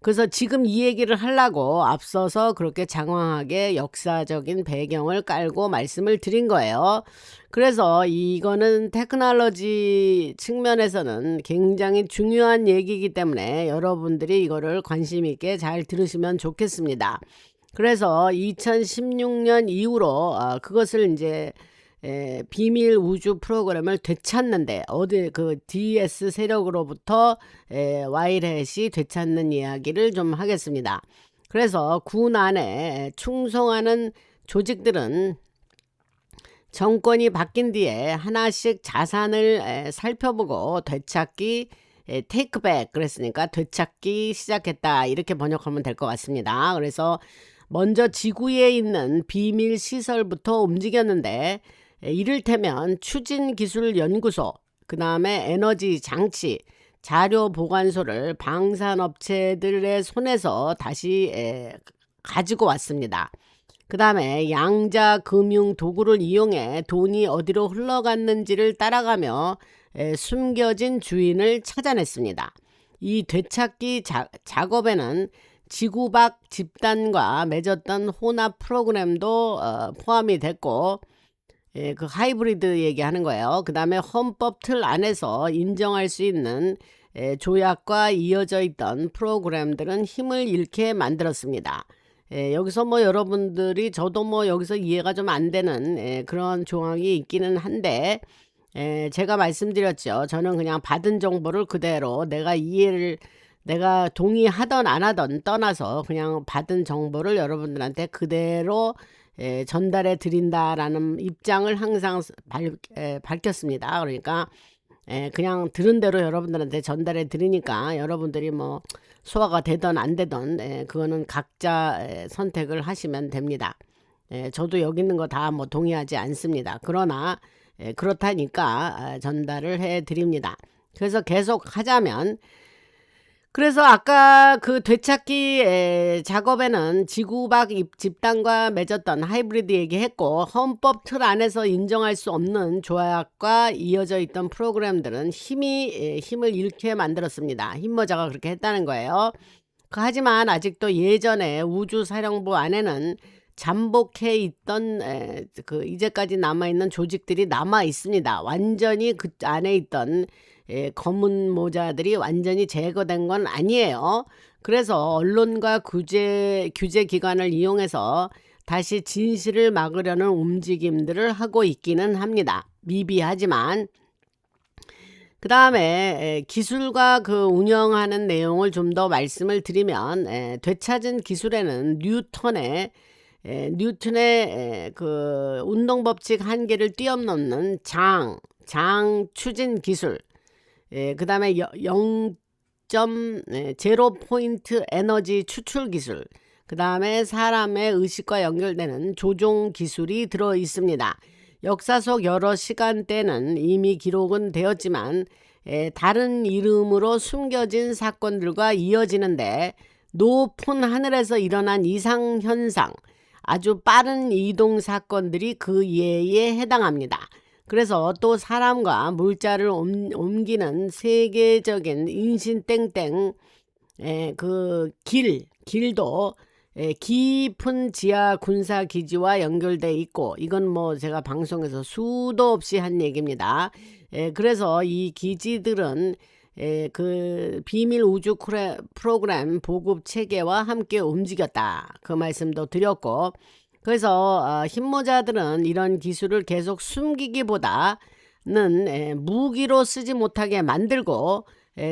그래서 지금 이 얘기를 하려고 앞서서 그렇게 장황하게 역사적인 배경을 깔고 말씀을 드린 거예요. 그래서 이거는 테크놀로지 측면에서는 굉장히 중요한 얘기이기 때문에 여러분들이 이거를 관심 있게 잘 들으시면 좋겠습니다. 그래서 2016년 이후로 그것을 이제 비밀 우주 프로그램을 되찾는데 어디 그 DS 세력으로부터 와일햇이 되찾는 이야기를 좀 하겠습니다. 그래서 군 안에 충성하는 조직들은 정권이 바뀐 뒤에 하나씩 자산을 살펴보고 되찾기, 테이크백 그랬으니까 되찾기 시작했다, 이렇게 번역하면 될 것 같습니다. 그래서 먼저 지구에 있는 비밀 시설부터 움직였는데, 이를테면 추진기술연구소, 그 다음에 에너지 장치, 자료 보관소를 방산업체들의 손에서 다시 가지고 왔습니다. 그 다음에 양자 금융 도구를 이용해 돈이 어디로 흘러갔는지를 따라가며 숨겨진 주인을 찾아냈습니다. 이 되찾기 작업에는 지구 밖 집단과 맺었던 혼합 프로그램도 포함이 됐고, 그 하이브리드 얘기하는 거예요. 그 다음에 헌법 틀 안에서 인정할 수 있는 조약과 이어져 있던 프로그램들은 힘을 잃게 만들었습니다. 여기서 뭐 여러분들이, 저도 뭐 여기서 이해가 좀 안 되는 그런 조항이 있기는 한데, 제가 말씀드렸죠. 저는 그냥 받은 정보를 그대로 내가 동의하던 안 하던 떠나서 그냥 받은 정보를 여러분들한테 그대로 전달해 드린다라는 입장을 항상 밝혔습니다. 그러니까 그냥 들은 대로 여러분들한테 전달해 드리니까 여러분들이 뭐 소화가 되든 안 되든 그거는 각자 선택을 하시면 됩니다. 저도 여기 있는 거 다 뭐 동의하지 않습니다. 그러나 그렇다니까 전달을 해 드립니다. 그래서 계속 하자면, 그래서 아까 그 되찾기 작업에는 지구 밖 집단과 맺었던 하이브리드 얘기했고, 헌법 틀 안에서 인정할 수 없는 조약과 이어져 있던 프로그램들은 힘을 잃게 만들었습니다. 힘모자가 그렇게 했다는 거예요. 하지만 아직도 예전에 우주사령부 안에는 잠복해 있던 이제까지 남아있는 조직들이 남아 있습니다. 완전히 그 안에 있던 검은 모자들이 완전히 제거된 건 아니에요. 그래서 언론과 규제 기관을 이용해서 다시 진실을 막으려는 움직임들을 하고 있기는 합니다. 미비하지만. 그 다음에 기술과 그 운영하는 내용을 좀 더 말씀을 드리면, 되찾은 기술에는 뉴턴의 그 운동 법칙 한계를 뛰어넘는 장 추진 기술, 그 다음에 0.0 포인트 에너지 추출 기술, 그 다음에 사람의 의식과 연결되는 조종 기술이 들어 있습니다. 역사 속 여러 시간대는 이미 기록은 되었지만 다른 이름으로 숨겨진 사건들과 이어지는데, 높은 하늘에서 일어난 이상현상, 아주 빠른 이동 사건들이 그 예에 해당합니다. 그래서 또 사람과 물자를 옮기는 세계적인 인신땡땡 그 길도 깊은 지하 군사기지와 연결돼 있고, 이건 뭐 제가 방송에서 수도 없이 한 얘기입니다. 그래서 이 기지들은 그 비밀 우주 프로그램 보급 체계와 함께 움직였다, 그 말씀도 드렸고, 그래서 힘모자들은 이런 기술을 계속 숨기기보다는 무기로 쓰지 못하게 만들고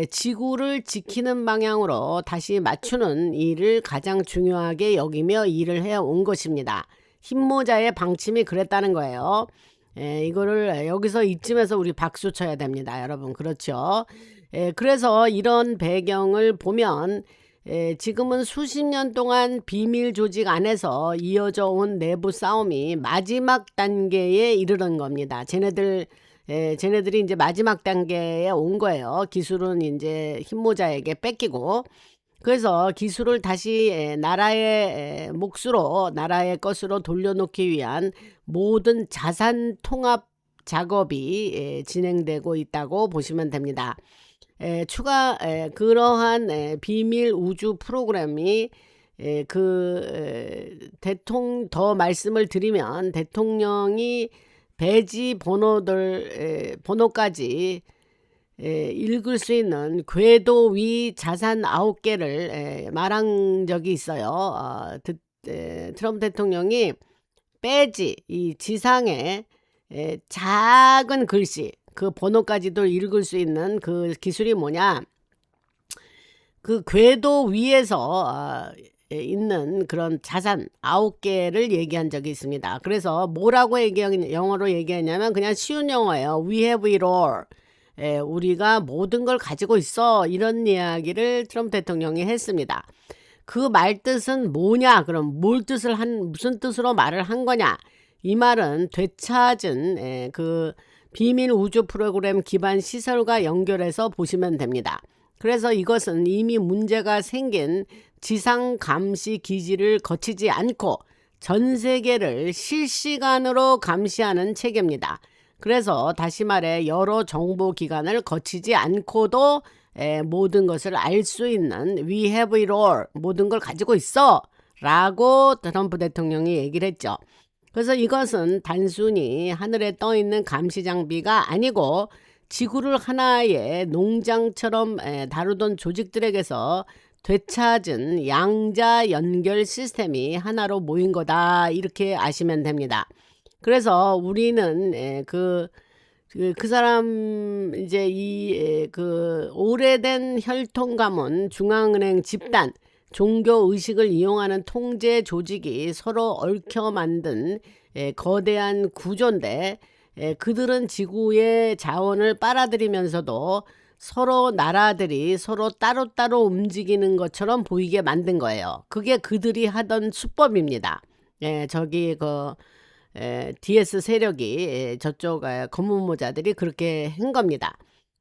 지구를 지키는 방향으로 다시 맞추는 일을 가장 중요하게 여기며 일을 해온 것입니다. 힘모자의 방침이 그랬다는 거예요. 이거를 여기서 이쯤에서 우리 박수 쳐야 됩니다, 여러분. 그렇죠? 그래서 이런 배경을 보면 지금은 수십 년 동안 비밀 조직 안에서 이어져 온 내부 싸움이 마지막 단계에 이르는 겁니다. 쟤네들이 이제 마지막 단계에 온 거예요. 기술은 이제 힘모자에게 뺏기고, 그래서 기술을 다시 나라의 몫으로, 나라의 것으로 돌려놓기 위한 모든 자산 통합 작업이 진행되고 있다고 보시면 됩니다. 그러한 비밀 우주 프로그램이 더 말씀을 드리면, 대통령이 배지 번호까지 읽을 수 있는 궤도 위 자산 9개를 말한 적이 있어요. 트럼프 대통령이 배지, 이 지상에 작은 글씨, 그 번호까지도 읽을 수 있는 그 기술이 뭐냐, 그 궤도 위에서 있는 그런 자산 9개를 얘기한 적이 있습니다. 그래서 뭐라고 영어로 얘기했냐면 그냥 쉬운 영어예요. We have it all. 우리가 모든 걸 가지고 있어. 이런 이야기를 트럼프 대통령이 했습니다. 그 말 뜻은 뭐냐? 그럼 무슨 뜻으로 말을 한 거냐? 이 말은 되찾은 그 비밀 우주 프로그램 기반 시설과 연결해서 보시면 됩니다. 그래서 이것은 이미 문제가 생긴 지상 감시 기지를 거치지 않고 전 세계를 실시간으로 감시하는 체계입니다. 그래서 다시 말해 여러 정보 기관을 거치지 않고도 모든 것을 알 수 있는 We have it all, 모든 걸 가지고 있어 라고 트럼프 대통령이 얘기를 했죠. 그래서 이것은 단순히 하늘에 떠 있는 감시 장비가 아니고 지구를 하나의 농장처럼 다루던 조직들에게서 되찾은 양자 연결 시스템이 하나로 모인 거다, 이렇게 아시면 됩니다. 그래서 우리는 그 사람 이제 그 오래된 혈통 가문 중앙은행 집단 종교 의식을 이용하는 통제 조직이 서로 얽혀 만든 거대한 구조인데, 그들은 지구의 자원을 빨아들이면서도 서로 나라들이 서로 따로따로 움직이는 것처럼 보이게 만든 거예요. 그게 그들이 하던 수법입니다. 저기 DS 세력이 저쪽 검은 모자들이 그렇게 한 겁니다.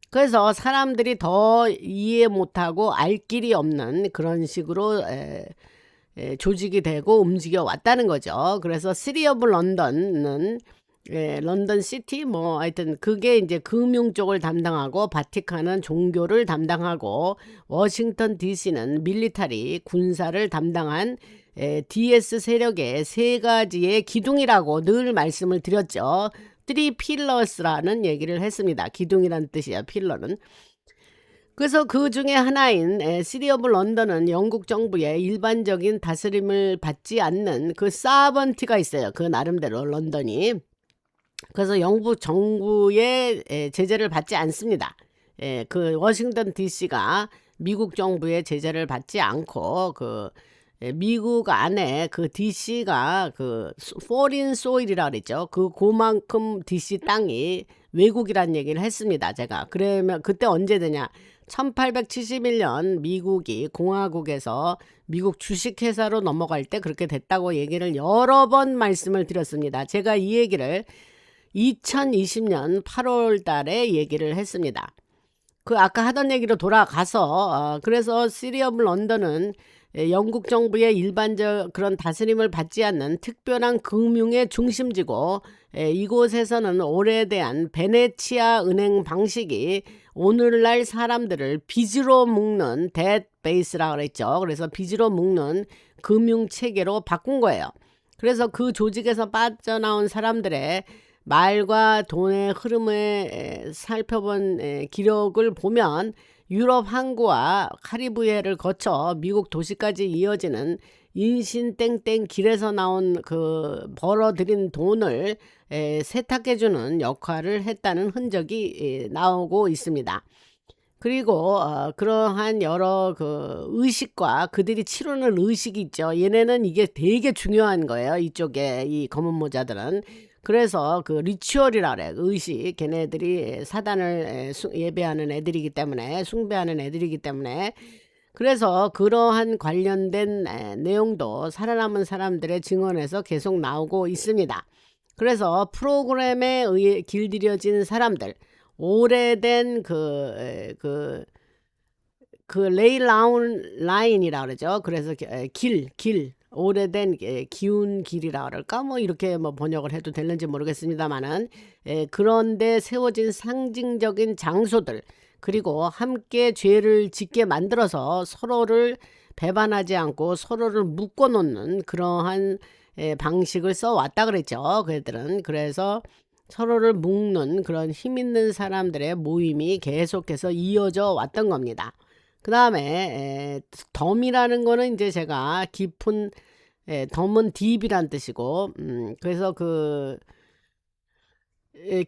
그래서 사람들이 더 이해 못하고 알 길이 없는 그런 식으로 조직이 되고 움직여 왔다는 거죠. 그래서 시티 오브 런던은 런던 시티 하여튼 그게 이제 금융 쪽을 담당하고, 바티칸은 종교를 담당하고, 워싱턴 DC는 밀리터리 군사를 담당한 DS 세력의 세 가지의 기둥이라고 늘 말씀을 드렸죠. 3 필러스라는 얘기를 했습니다. 기둥이란 뜻이야, 필러는. 그래서 그 중에 하나인 시티 오브 런던은 영국 정부의 일반적인 다스림을 받지 않는 그 사번티가 있어요. 그 나름대로 런던이. 그래서 영국 정부의 제재를 받지 않습니다. 그 워싱턴 DC가 미국 정부의 제재를 받지 않고 미국 안에 그 DC가 그 foreign soil이라 그랬죠. 그만큼 DC 땅이 외국이란 얘기를 했습니다. 제가. 그러면 그때 언제 되냐? 1871년 미국이 공화국에서 미국 주식회사로 넘어갈 때 그렇게 됐다고 얘기를 여러 번 말씀을 드렸습니다. 제가 이 얘기를 2020년 8월 달에 얘기를 했습니다. 그 아까 하던 얘기로 돌아가서 그래서 시티 오브 런던은 영국 정부의 일반적 그런 다스림을 받지 않는 특별한 금융의 중심지고, 이곳에서는 오래된 베네치아 은행 방식이 오늘날 사람들을 빚으로 묶는 데트 베이스라고 그랬죠. 그래서 빚으로 묶는 금융 체계로 바꾼 거예요. 그래서 그 조직에서 빠져나온 사람들의 말과 돈의 흐름을 살펴본 기록을 보면 유럽 항구와 카리브해를 거쳐 미국 도시까지 이어지는 인신땡땡 길에서 나온 벌어들인 돈을 세탁해주는 역할을 했다는 흔적이 나오고 있습니다. 그리고 그러한 여러 의식과 그들이 치르는 의식이 있죠. 얘네는 이게 되게 중요한 거예요. 이쪽에 이 검은 모자들은. 그래서 리추얼이라 그래. 의식. 걔네들이 사단을 예배하는 애들이기 때문에, 숭배하는 애들이기 때문에. 그래서 그러한 관련된 내용도 살아남은 사람들의 증언에서 계속 나오고 있습니다. 그래서 프로그램에 의해 길들여진 사람들, 오래된 레일 라인이라 그러죠. 그래서 길, 오래된 기운 길이라 그럴까? 이렇게 번역을 해도 되는지 모르겠습니다만은, 그런데 세워진 상징적인 장소들, 그리고 함께 죄를 짓게 만들어서 서로를 배반하지 않고 서로를 묶어 놓는 그러한 방식을 써왔다 그랬죠. 그들은. 그래서 서로를 묶는 그런 힘 있는 사람들의 모임이 계속해서 이어져 왔던 겁니다. 그 다음에 덤이라는 거는 이제 제가 깊은, 덤은 딥이란 뜻이고, 그래서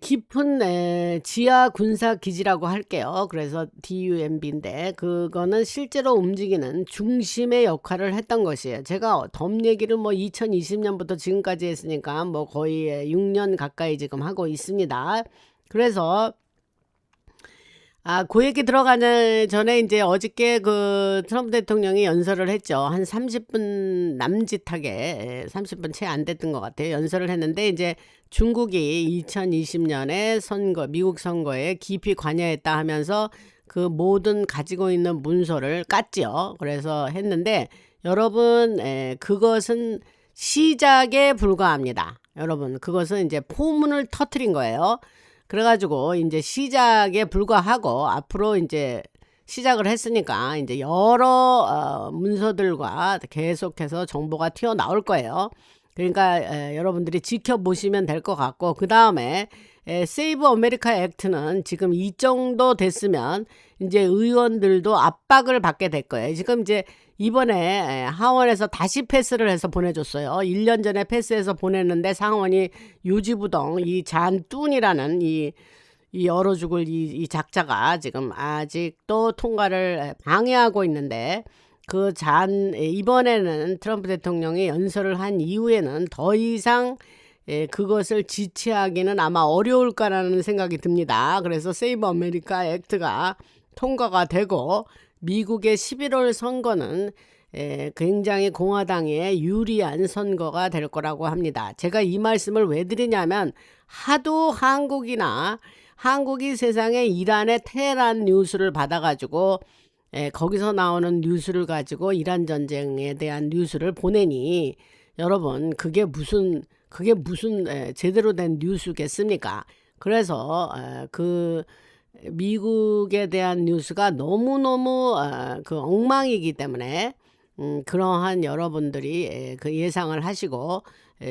깊은 지하 군사 기지라고 할게요. 그래서 DUMB인데 그거는 실제로 움직이는 중심의 역할을 했던 것이에요. 제가 덤 얘기를 뭐 2020년부터 지금까지 했으니까 뭐 거의 6년 가까이 지금 하고 있습니다. 그래서 그 얘기 들어가기 전에 이제 어저께 그 트럼프 대통령이 연설을 했죠. 한 30분 남짓하게 30분 채 안 됐던 것 같아요. 연설을 했는데 이제 중국이 2020년에 선거, 미국 선거에 깊이 관여했다 하면서 그 모든 가지고 있는 문서를 깠지요. 그래서 했는데 여러분, 그것은 시작에 불과합니다. 여러분, 그것은 이제 포문을 터트린 거예요. 그래가지고 이제 시작에 불과하고 앞으로 이제 시작을 했으니까 이제 여러 문서들과 계속해서 정보가 튀어나올 거예요. 그러니까 여러분들이 지켜보시면 될 것 같고, 그 다음에 세이브 아메리카 액트는 지금 이 정도 됐으면 이제 의원들도 압박을 받게 될 거예요. 지금 이제 이번에 하원에서 다시 패스를 해서 보내줬어요. 1년 전에 패스해서 보냈는데 상원이 요지부동 이 잔뚠이라는 이 얼어 죽을 이 작자가 지금 아직도 통과를 방해하고 있는데 이번에는 트럼프 대통령이 연설을 한 이후에는 더 이상 그것을 지체하기는 아마 어려울까라는 생각이 듭니다. 그래서 세이브 아메리카 액트가 통과가 되고 미국의 11월 선거는 굉장히 공화당에 유리한 선거가 될 거라고 합니다. 제가 이 말씀을 왜 드리냐면 하도 한국이 세상에 이란의 테헤란 뉴스를 받아가지고 거기서 나오는 뉴스를 가지고 이란 전쟁에 대한 뉴스를 보내니 여러분 그게 무슨 제대로 된 뉴스겠습니까? 그래서 그 미국에 대한 뉴스가 너무너무 그 엉망이기 때문에 그러한 여러분들이 그 예상을 하시고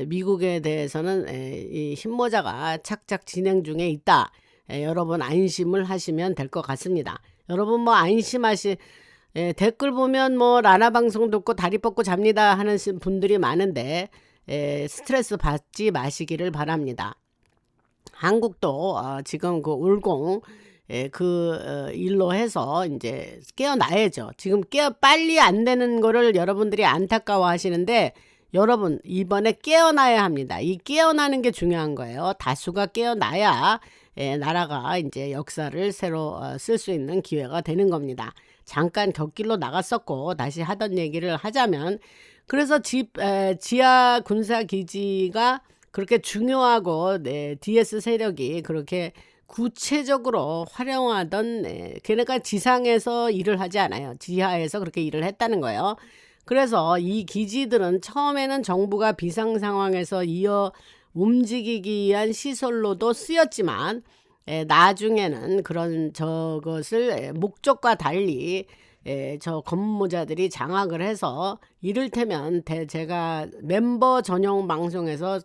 미국에 대해서는 이 힘모자가 착착 진행 중에 있다. 여러분 안심을 하시면 될 것 같습니다. 여러분 뭐 댓글 보면 뭐 라라 방송 듣고 다리 뻗고 잡니다 하는 분들이 많은데 스트레스 받지 마시기를 바랍니다. 한국도 지금 그 울공 일로 해서 이제 깨어나야죠. 지금 빨리 안 되는 거를 여러분들이 안타까워 하시는데 여러분 이번에 깨어나야 합니다. 이 깨어나는 게 중요한 거예요. 다수가 깨어나야 나라가 이제 역사를 새로 쓸 수 있는 기회가 되는 겁니다. 잠깐 곁길로 나갔었고 다시 하던 얘기를 하자면 그래서 지하 군사기지가 그렇게 중요하고 DS 세력이 그렇게 구체적으로 활용하던 걔네가 지상에서 일을 하지 않아요. 지하에서 그렇게 일을 했다는 거예요. 그래서 이 기지들은 처음에는 정부가 비상 상황에서 움직이기 위한 시설로도 쓰였지만 나중에는 저것을 목적과 달리 저 검모자들이 장악을 해서 이를테면 제가 멤버 전용 방송에서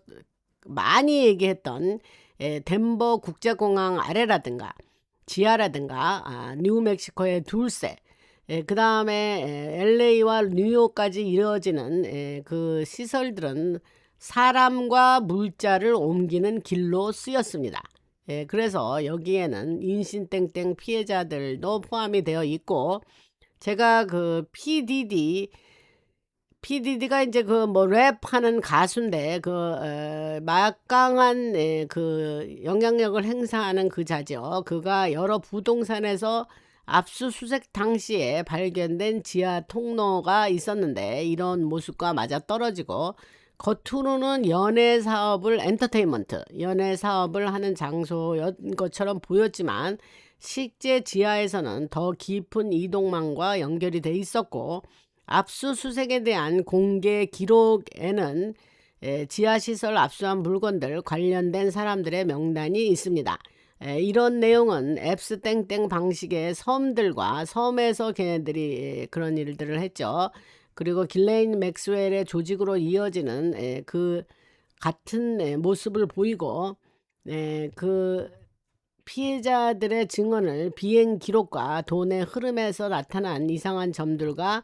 많이 얘기했던 덴버 국제공항 아래라든가 지하라든가 뉴멕시코의 둘세 그 다음에 LA와 뉴욕까지 이루어지는 그 시설들은 사람과 물자를 옮기는 길로 쓰였습니다. 그래서 여기에는 인신땡땡 피해자들도 포함이 되어 있고 제가 그 PDD가 이제 그 뭐 랩하는 가수인데 막강한 그 영향력을 행사하는 그 자죠. 그가 여러 부동산에서 압수수색 당시에 발견된 지하 통로가 있었는데 이런 모습과 맞아 떨어지고 겉으로는 연예 사업을 하는 장소였던 것처럼 보였지만 실제 지하에서는 더 깊은 이동망과 연결이 돼 있었고 압수수색에 대한 공개 기록에는 지하시설 압수한 물건들 관련된 사람들의 명단이 있습니다. 이런 내용은 앱스 땡땡 방식의 섬에서 걔네들이 그런 일들을 했죠. 그리고 길레인 맥스웰의 조직으로 이어지는 그 같은 모습을 보이고 그 피해자들의 증언을 비행 기록과 돈의 흐름에서 나타난 이상한 점들과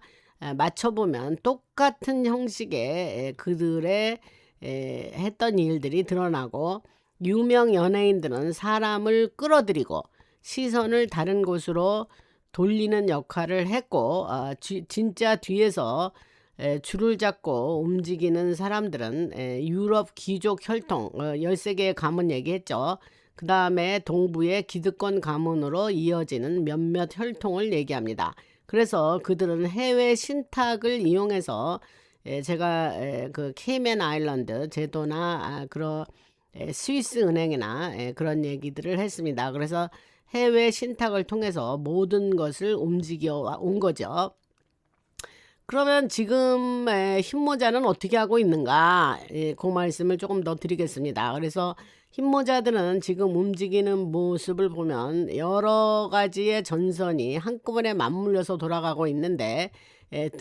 맞춰보면 똑같은 형식의 그들의 했던 일들이 드러나고 유명 연예인들은 사람을 끌어들이고 시선을 다른 곳으로 돌리는 역할을 했고, 진짜 뒤에서 줄을 잡고 움직이는 사람들은 유럽 귀족 혈통, 13개의 가문 얘기했죠. 그 다음에 동부의 기득권 가문으로 이어지는 몇몇 혈통을 얘기합니다. 그래서 그들은 해외 신탁을 이용해서 제가 그 케이맨 아일랜드 제도나 그런 스위스 은행이나 그런 얘기들을 했습니다. 그래서 해외 신탁을 통해서 모든 것을 움직여 온 거죠. 그러면 지금 흰모자는 어떻게 하고 있는가? 그 말씀을 조금 더 드리겠습니다. 그래서 흰모자들은 지금 움직이는 모습을 보면 여러 가지의 전선이 한꺼번에 맞물려서 돌아가고 있는데,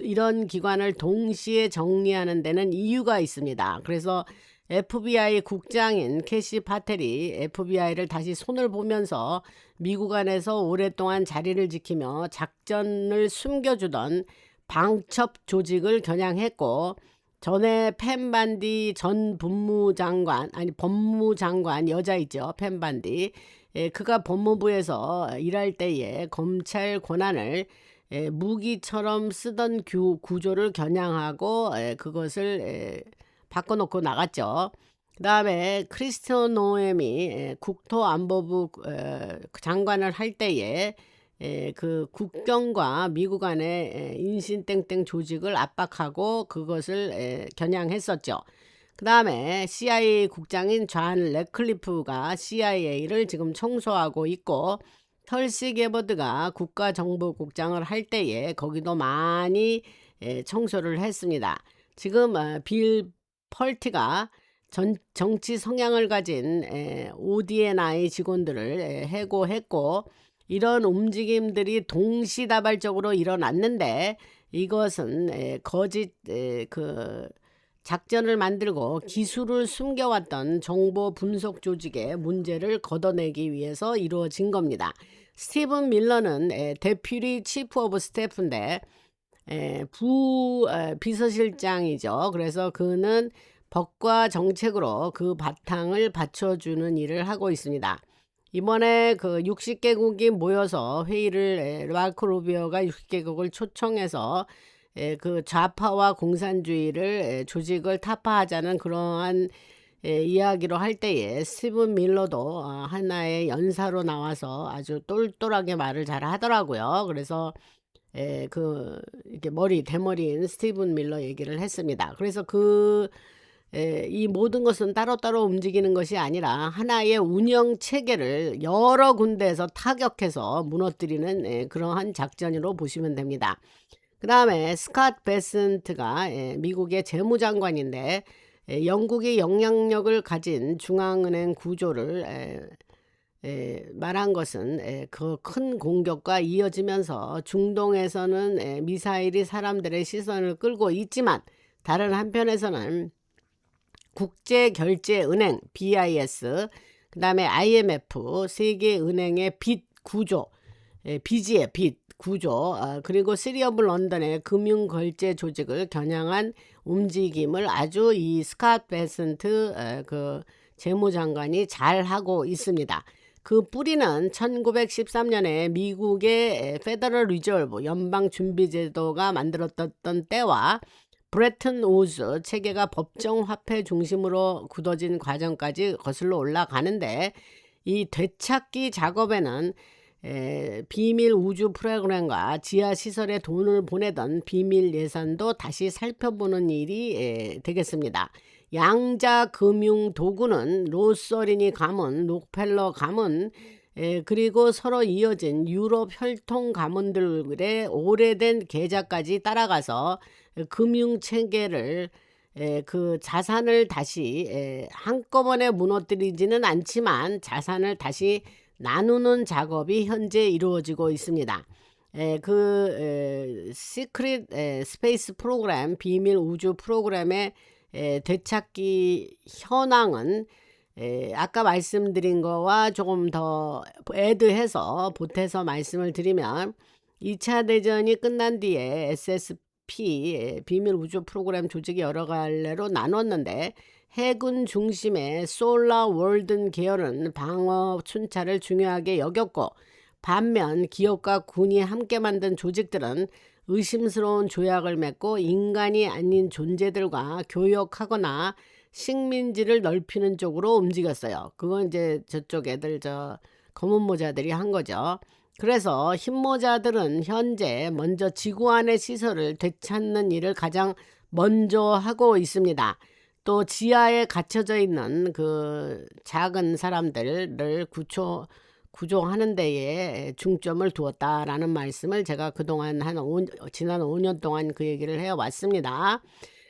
이런 기관을 동시에 정리하는 데는 이유가 있습니다. 그래서 FBI 국장인 캐시 파텔이 FBI를 다시 손을 보면서 미국 안에서 오랫동안 자리를 지키며 작전을 숨겨주던 방첩 조직을 겨냥했고, 전에 펜반디 전 법무장관 여자이죠. 펜반디. 그가 법무부에서 일할 때에 검찰 권한을 무기처럼 쓰던 구조를 겨냥하고 그것을 바꿔놓고 나갔죠. 그 다음에 크리스토 노엠이 국토안보부 장관을 할 때에 그 국경과 미국 안의 인신땡땡 조직을 압박하고 그것을 겨냥했었죠. 그 다음에 CIA 국장인 존 래클리프가 CIA를 지금 청소하고 있고, 털시 게버드가 국가정보국장을 할 때에 거기도 많이 청소를 했습니다. 지금 빌 펄티가 정치 성향을 가진 ODNI 직원들을 해고했고, 이런 움직임들이 동시다발적으로 일어났는데, 이것은 거짓 그 작전을 만들고 기술을 숨겨왔던 정보 분석 조직의 문제를 걷어내기 위해서 이루어진 겁니다. 스티븐 밀러는 데퓨티 치프 오브 스태프인데 비서실장이죠. 그래서 그는 법과 정책으로 그 바탕을 받쳐주는 일을 하고 있습니다. 이번에 그 60개국이 모여서 회의를 마르코 루비오가 60개국을 초청해서 그 좌파와 공산주의를 조직을 타파하자는 그러한 이야기로 할 때에 스티븐 밀러도 하나의 연사로 나와서 아주 똘똘하게 말을 잘 하더라고요. 그래서 그 이렇게 대머리인 스티븐 밀러 얘기를 했습니다. 그래서 이 모든 것은 따로따로 움직이는 것이 아니라 하나의 운영 체계를 여러 군데에서 타격해서 무너뜨리는 그러한 작전으로 보시면 됩니다. 그 다음에 스캇 베센트가 미국의 재무장관인데, 영국이 영향력을 가진 중앙은행 구조를 말한 것은 그 큰 공격과 이어지면서 중동에서는 미사일이 사람들의 시선을 끌고 있지만, 다른 한편에서는 국제결제은행 BIS, 그 다음에 IMF, 세계은행의 빚 구조, 빚이의 빚 구조, 그리고 시리 오브 런던의 금융결제 조직을 겨냥한 움직임을 아주 이 스캇 베센트 그 재무장관이 잘 하고 있습니다. 그 뿌리는 1913년에 미국의 페더럴 리저브 연방준비제도가 만들어졌던 때와 브레튼 우즈 체계가 법정 화폐 중심으로 굳어진 과정까지 거슬러 올라가는데, 이 되찾기 작업에는 비밀 우주 프로그램과 지하 시설에 돈을 보내던 비밀 예산도 다시 살펴보는 일이 되겠습니다. 양자 금융 도구는 로서리니 가문, 록펠러 가문, 그리고 서로 이어진 유럽 혈통 가문들의 오래된 계좌까지 따라가서 금융 체계를 그 자산을 다시 한꺼번에 무너뜨리지는 않지만 자산을 다시 나누는 작업이 현재 이루어지고 있습니다. 그 시크릿 스페이스 프로그램, 비밀 우주 프로그램의 되찾기 현황은 아까 말씀드린 거와 조금 더 애드해서 보태서 말씀을 드리면, 2차 대전이 끝난 뒤에 SSP 비밀 우주 프로그램 조직이 여러 갈래로 나눴는데, 해군 중심의 솔라월든 계열은 방어 순찰을 중요하게 여겼고, 반면 기업과 군이 함께 만든 조직들은 의심스러운 조약을 맺고 인간이 아닌 존재들과 교역하거나 식민지를 넓히는 쪽으로 움직였어요. 그건 이제 저쪽 애들, 검은 모자들이 한 거죠. 그래서 흰 모자들은 현재 먼저 지구 안의 시설을 되찾는 일을 가장 먼저 하고 있습니다. 또 지하에 갇혀져 있는 그 작은 사람들을 구조하는 데에 중점을 두었다라는 말씀을 제가 그동안 지난 5년 동안 그 얘기를 해왔습니다.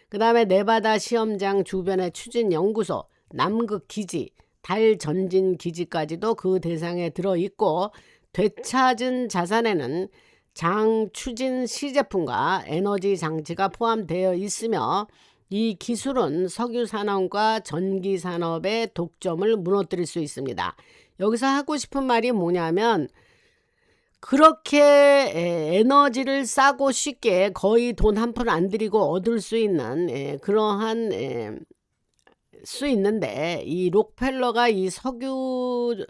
그 다음에 네바다 시험장 주변의 추진연구소, 남극기지, 달 전진 기지까지도 그 대상에 들어있고, 되찾은 자산에는 장추진 시제품과 에너지 장치가 포함되어 있으며, 이 기술은 석유 산업과 전기 산업의 독점을 무너뜨릴 수 있습니다. 여기서 하고 싶은 말이 뭐냐면, 그렇게 에너지를 싸고 쉽게 거의 돈 한 푼 안 들이고 얻을 수 있는 그러한 수 있는데, 이 록펠러가 이 석유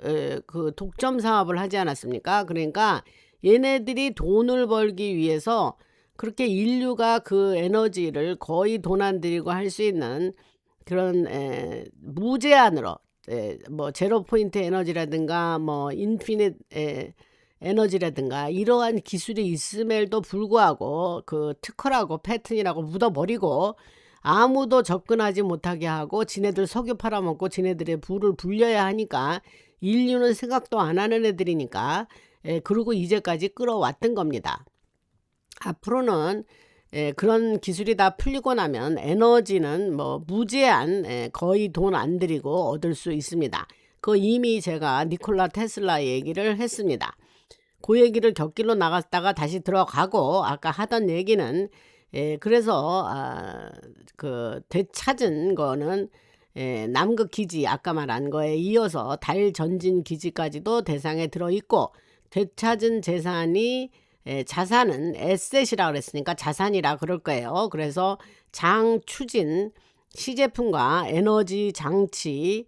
그 독점 사업을 하지 않았습니까? 그러니까 얘네들이 돈을 벌기 위해서 그렇게 인류가 그 에너지를 거의 돈 안 들이고 할 수 있는 그런 무제한으로, 뭐 제로 포인트 에너지라든가 뭐 인피니트 에너지라든가 이러한 기술이 있음에도 불구하고 그 특허라고 패턴이라고 묻어버리고 아무도 접근하지 못하게 하고, 지네들 석유 팔아먹고 지네들의 부를 불려야 하니까, 인류는 생각도 안 하는 애들이니까, 그리고 이제까지 끌어왔던 겁니다. 앞으로는 그런 기술이 다 풀리고 나면 에너지는 뭐 무제한, 거의 돈 안 들이고 얻을 수 있습니다. 그 이미 제가 니콜라 테슬라 얘기를 했습니다. 그 얘기를 곁길로 나갔다가 다시 들어가고, 아까 하던 얘기는 그래서 그 되찾은 거는 남극 기지, 아까 말한 거에 이어서 달 전진 기지까지도 대상에 들어있고, 되찾은 자산은 에셋이라 그랬으니까 자산이라 그럴 거예요. 그래서 장추진 시제품과 에너지 장치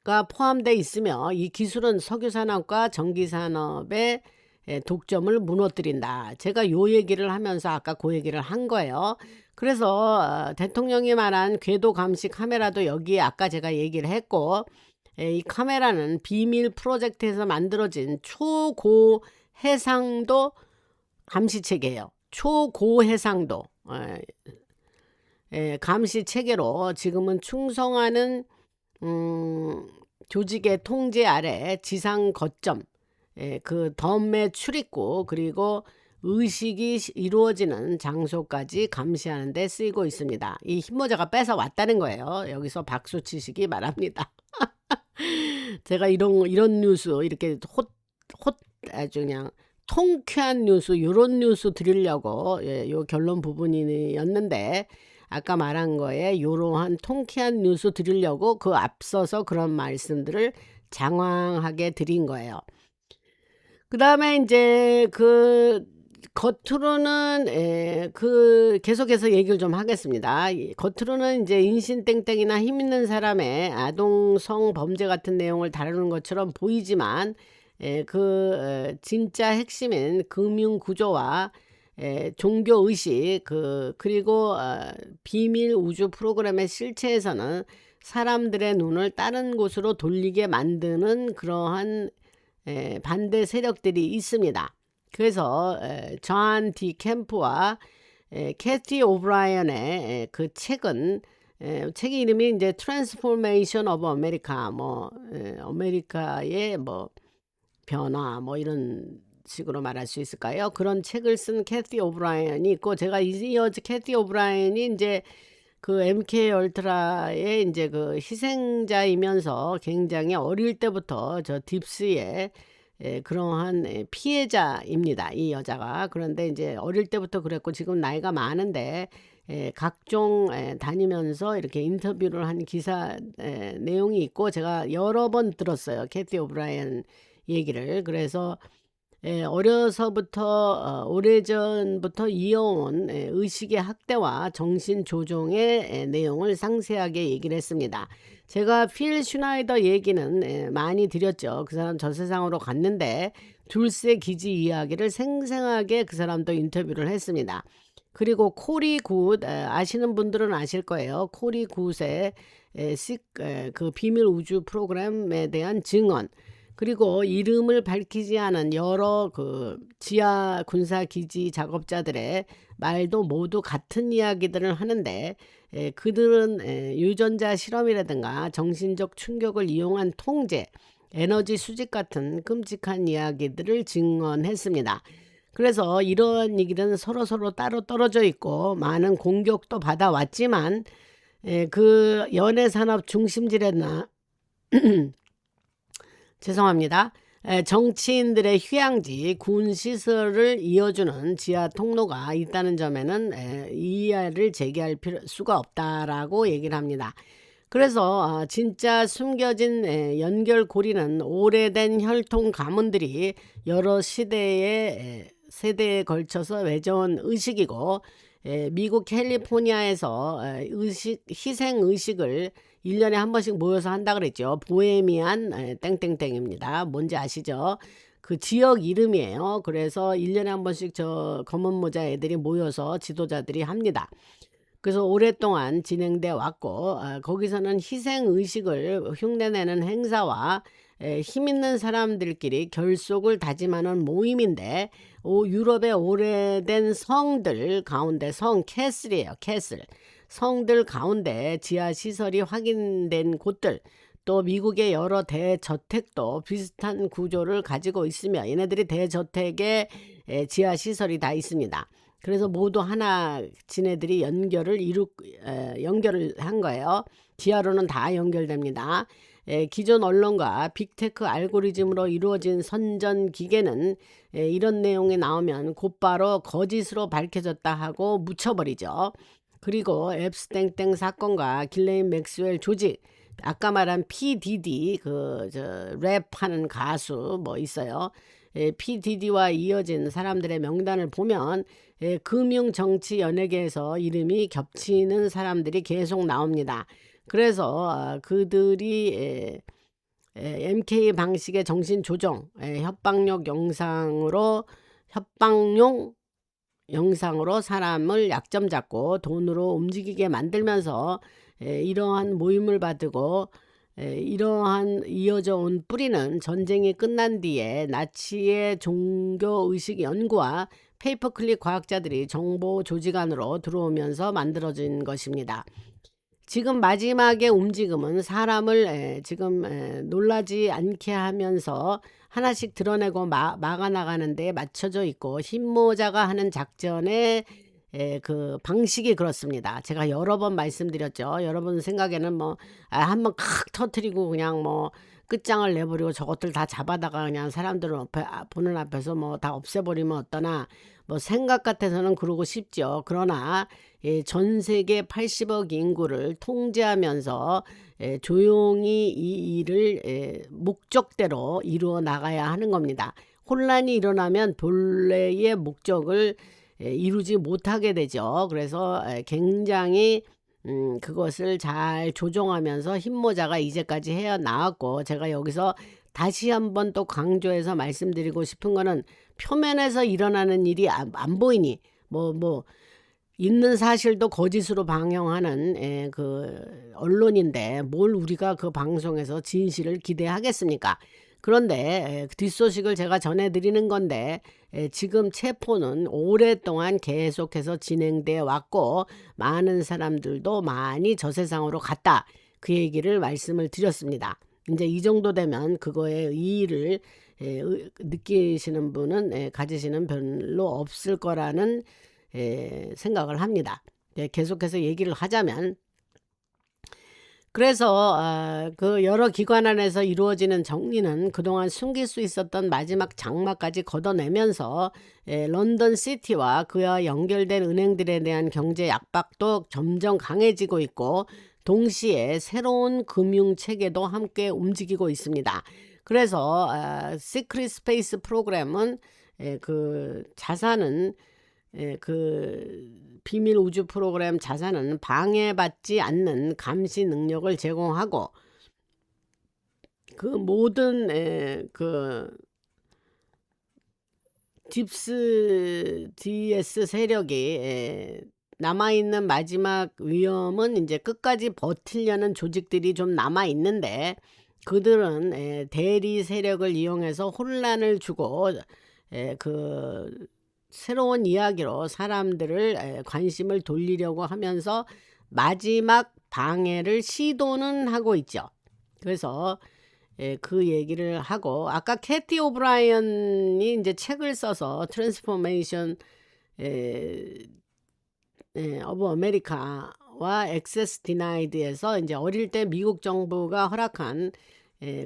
가 포함되어 있으며, 이 기술은 석유 산업과 전기 산업의 독점을 무너뜨린다. 제가 요 얘기를 하면서 아까 그 얘기를 한 거예요. 그래서 대통령이 말한 궤도 감시 카메라도 여기에 아까 제가 얘기를 했고, 이 카메라는 비밀 프로젝트에서 만들어진 초고해상도 감시체계예요. 초고해상도 감시 체계로 지금은 충성하는 조직의 통제 아래 지상 거점, 그 덤의 출입구, 그리고 의식이 이루어지는 장소까지 감시하는 데 쓰이고 있습니다. 이 흰모자가 뺏어 왔다는 거예요. 여기서 박수 치시기 바랍니다. 제가 이런 뉴스, 이렇게 아주 그냥 통쾌한 뉴스, 요런 뉴스 드리려고 요 결론 부분이었는데, 아까 말한 거에 요러한 통쾌한 뉴스 드리려고 그 앞서서 그런 말씀들을 장황하게 드린 거예요. 그 다음에 이제 그 겉으로는 그 계속해서 얘기를 좀 하겠습니다. 겉으로는 이제 인신땡땡이나 힘 있는 사람의 아동성 범죄 같은 내용을 다루는 것처럼 보이지만, 진짜 핵심인 금융 구조와 종교 의식, 그리고 비밀 우주 프로그램의 실체에서는 사람들의 눈을 다른 곳으로 돌리게 만드는 그러한 반대 세력들이 있습니다. 그래서 존 디 캠프와 캐티 오브라이언의 그 책은, 책의 이름이 이제 트랜스포메이션 오브 아메리카, 뭐 아메리카의 뭐 변화, 뭐 이런 식으로 말할 수 있을까요? 그런 책을 쓴 캐티 오브라이언이 있고, 제가 이어지 캐티 오브라이언이 이제 그 MK 얼트라의 이제 그 희생자이면서 굉장히 어릴 때부터 저 딥스의 그러한 피해자입니다. 이 여자가. 그런데 이제 어릴 때부터 그랬고, 지금 나이가 많은데 각종 다니면서 이렇게 인터뷰를 한 기사 내용이 있고, 제가 여러 번 들었어요. 캐티 오브라이언 얘기를. 그래서 어려서부터 오래전부터 이어온 의식의 학대와 정신 조종의 내용을 상세하게 얘기를 했습니다. 제가 필 슈나이더 얘기는 많이 드렸죠. 그 사람 저 세상으로 갔는데 둘세 기지 이야기를 생생하게 그 사람도 인터뷰를 했습니다. 그리고 코리 굿 아시는 분들은 아실 거예요. 코리 굿의 그 비밀 우주 프로그램에 대한 증언, 그리고 이름을 밝히지 않은 여러 그 지하 군사 기지 작업자들의 말도 모두 같은 이야기들을 하는데, 그들은 유전자 실험이라든가 정신적 충격을 이용한 통제, 에너지 수집 같은 끔찍한 이야기들을 증언했습니다. 그래서 이런 얘기는 서로 따로 떨어져 있고 많은 공격도 받아왔지만, 그 연예산업 중심지랬나 죄송합니다. 정치인들의 휴양지 군 시설을 이어주는 지하 통로가 있다는 점에는 이의를 제기할 수가 없다라고 얘기를 합니다. 그래서 진짜 숨겨진 연결고리는 오래된 혈통 가문들이 여러 세대에 걸쳐서 외져온 의식이고, 미국 캘리포니아에서 희생의식을 1년에 한 번씩 모여서 한다 그랬죠. 보헤미안 땡땡땡입니다. 뭔지 아시죠? 그 지역 이름이에요. 그래서 1년에 한 번씩 저 검은 모자 애들이 모여서 지도자들이 합니다. 그래서 오랫동안 진행돼 왔고, 거기서는 희생의식을 흉내내는 행사와 힘 있는 사람들끼리 결속을 다짐하는 모임인데, 유럽의 오래된 성들 가운데 캐슬이에요. 캐슬. 성들 가운데 지하시설이 확인된 곳들, 또 미국의 여러 대저택도 비슷한 구조를 가지고 있으며 얘네들이 대저택에 지하시설이 다 있습니다. 그래서 모두 하나 지네들이 연결을 한 거예요. 지하로는 다 연결됩니다. 기존 언론과 빅테크 알고리즘으로 이루어진 선전 기계는 이런 내용이 나오면 곧바로 거짓으로 밝혀졌다 하고 묻혀버리죠. 그리고 앱스땡땡 사건과 길레인 맥스웰 조직, 아까 말한 PDD 랩하는 가수 뭐 있어요. PDD와 이어진 사람들의 명단을 보면 금융 정치 연예계에서 이름이 겹치는 사람들이 계속 나옵니다. 그래서 그들이 MK 방식의 정신 조정, 협박용 영상으로 사람을 약점 잡고 돈으로 움직이게 만들면서 이러한 모임을 받고, 이러한 이어져 온 뿌리는 전쟁이 끝난 뒤에 나치의 종교의식 연구와 페이퍼클립 과학자들이 정보 조직 안으로 들어오면서 만들어진 것입니다. 지금 마지막의 움직임은 사람을 지금 놀라지 않게 하면서 하나씩 드러내고 막아나가는 데 맞춰져 있고, 흰모자가 하는 작전의 그 방식이 그렇습니다. 제가 여러 번 말씀드렸죠. 여러분 생각에는 한번 칵 터트리고 그냥 끝장을 내버리고 저것들 다 잡아다가 그냥 사람들 보는 앞에서 다 없애버리면 어떠나, 생각 같아서는 그러고 싶죠. 그러나 전 세계 80억 인구를 통제하면서 조용히 이 일을 목적대로 이루어 나가야 하는 겁니다. 혼란이 일어나면 본래의 목적을 이루지 못하게 되죠. 그래서 굉장히 그것을 잘 조종하면서 흰모자가 이제까지 헤어나왔고, 제가 여기서 다시 한번 또 강조해서 말씀드리고 싶은 거는, 표면에서 일어나는 일이 안 보이니 있는 사실도 거짓으로 방영하는 그 언론인데 뭘 우리가 그 방송에서 진실을 기대하겠습니까? 그런데 뒷소식을 제가 전해드리는 건데, 지금 체포는 오랫동안 계속해서 진행돼 왔고 많은 사람들도 많이 저 세상으로 갔다, 그 얘기를 말씀을 드렸습니다. 이제 이 정도 되면 그거에 의의를 느끼시는 분은 가지시는 별로 없을 거라는 생각을 합니다. 계속해서 얘기를 하자면, 그래서 그 여러 기관 안에서 이루어지는 정리는 그동안 숨길 수 있었던 마지막 장막까지 걷어내면서 런던 시티와 그와 연결된 은행들에 대한 경제 압박도 점점 강해지고 있고, 동시에 새로운 금융 체계도 함께 움직이고 있습니다. 그래서 시크릿 스페이스 프로그램은 그 자산은 그 비밀 우주 프로그램 자산은 방해받지 않는 감시 능력을 제공하고 그 모든 그 DS 세력이 남아있는 마지막 위험은 이제 끝까지 버티려는 조직들이 좀 남아있는데 그들은 대리 세력을 이용해서 혼란을 주고 그 새로운 이야기로 사람들을 관심을 돌리려고 하면서 마지막 방해를 시도는 하고 있죠. 그래서 그 얘기를 하고 아까 캐티 오브라이언이 이제 책을 써서 트랜스포메이션 오브 아메리카와 액세스 디나이드에서 이제 어릴 때 미국 정부가 허락한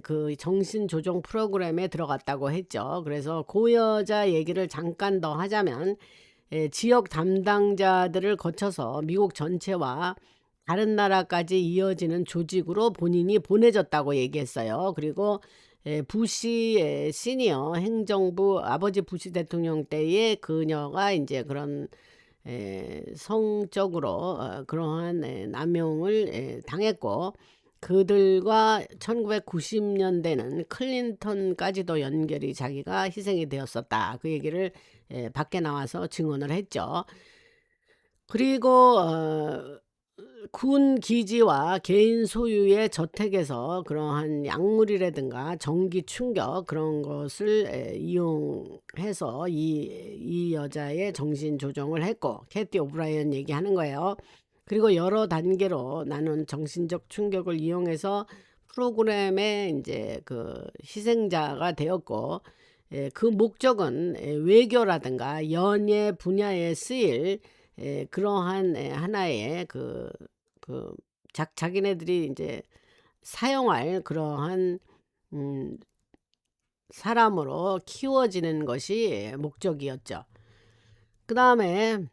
그 정신 조종 프로그램에 들어갔다고 했죠. 그래서 그 여자 얘기를 잠깐 더 하자면 지역 담당자들을 거쳐서 미국 전체와 다른 나라까지 이어지는 조직으로 본인이 보내졌다고 얘기했어요. 그리고 부시 시니어 행정부 아버지 부시 대통령 때에 그녀가 이제 그런 성적으로 그러한 남용을 당했고 그들과 1990년대는 클린턴까지도 연결이 자기가 희생이 되었었다. 그 얘기를 밖에 나와서 증언을 했죠. 그리고 군 기지와 개인 소유의 저택에서 그러한 약물이라든가 전기 충격 그런 것을 이용해서 이 여자의 정신 조정을 했고 캐티 오브라이언 얘기하는 거예요. 그리고 여러 단계로 나는 정신적 충격을 이용해서 프로그램에 이제 그 희생자가 되었고 그 목적은 외교라든가 연예 분야에 쓰일 그러한 하나의 자기네들이 이제 사용할 그러한 사람으로 키워지는 것이 목적이었죠. 그 다음에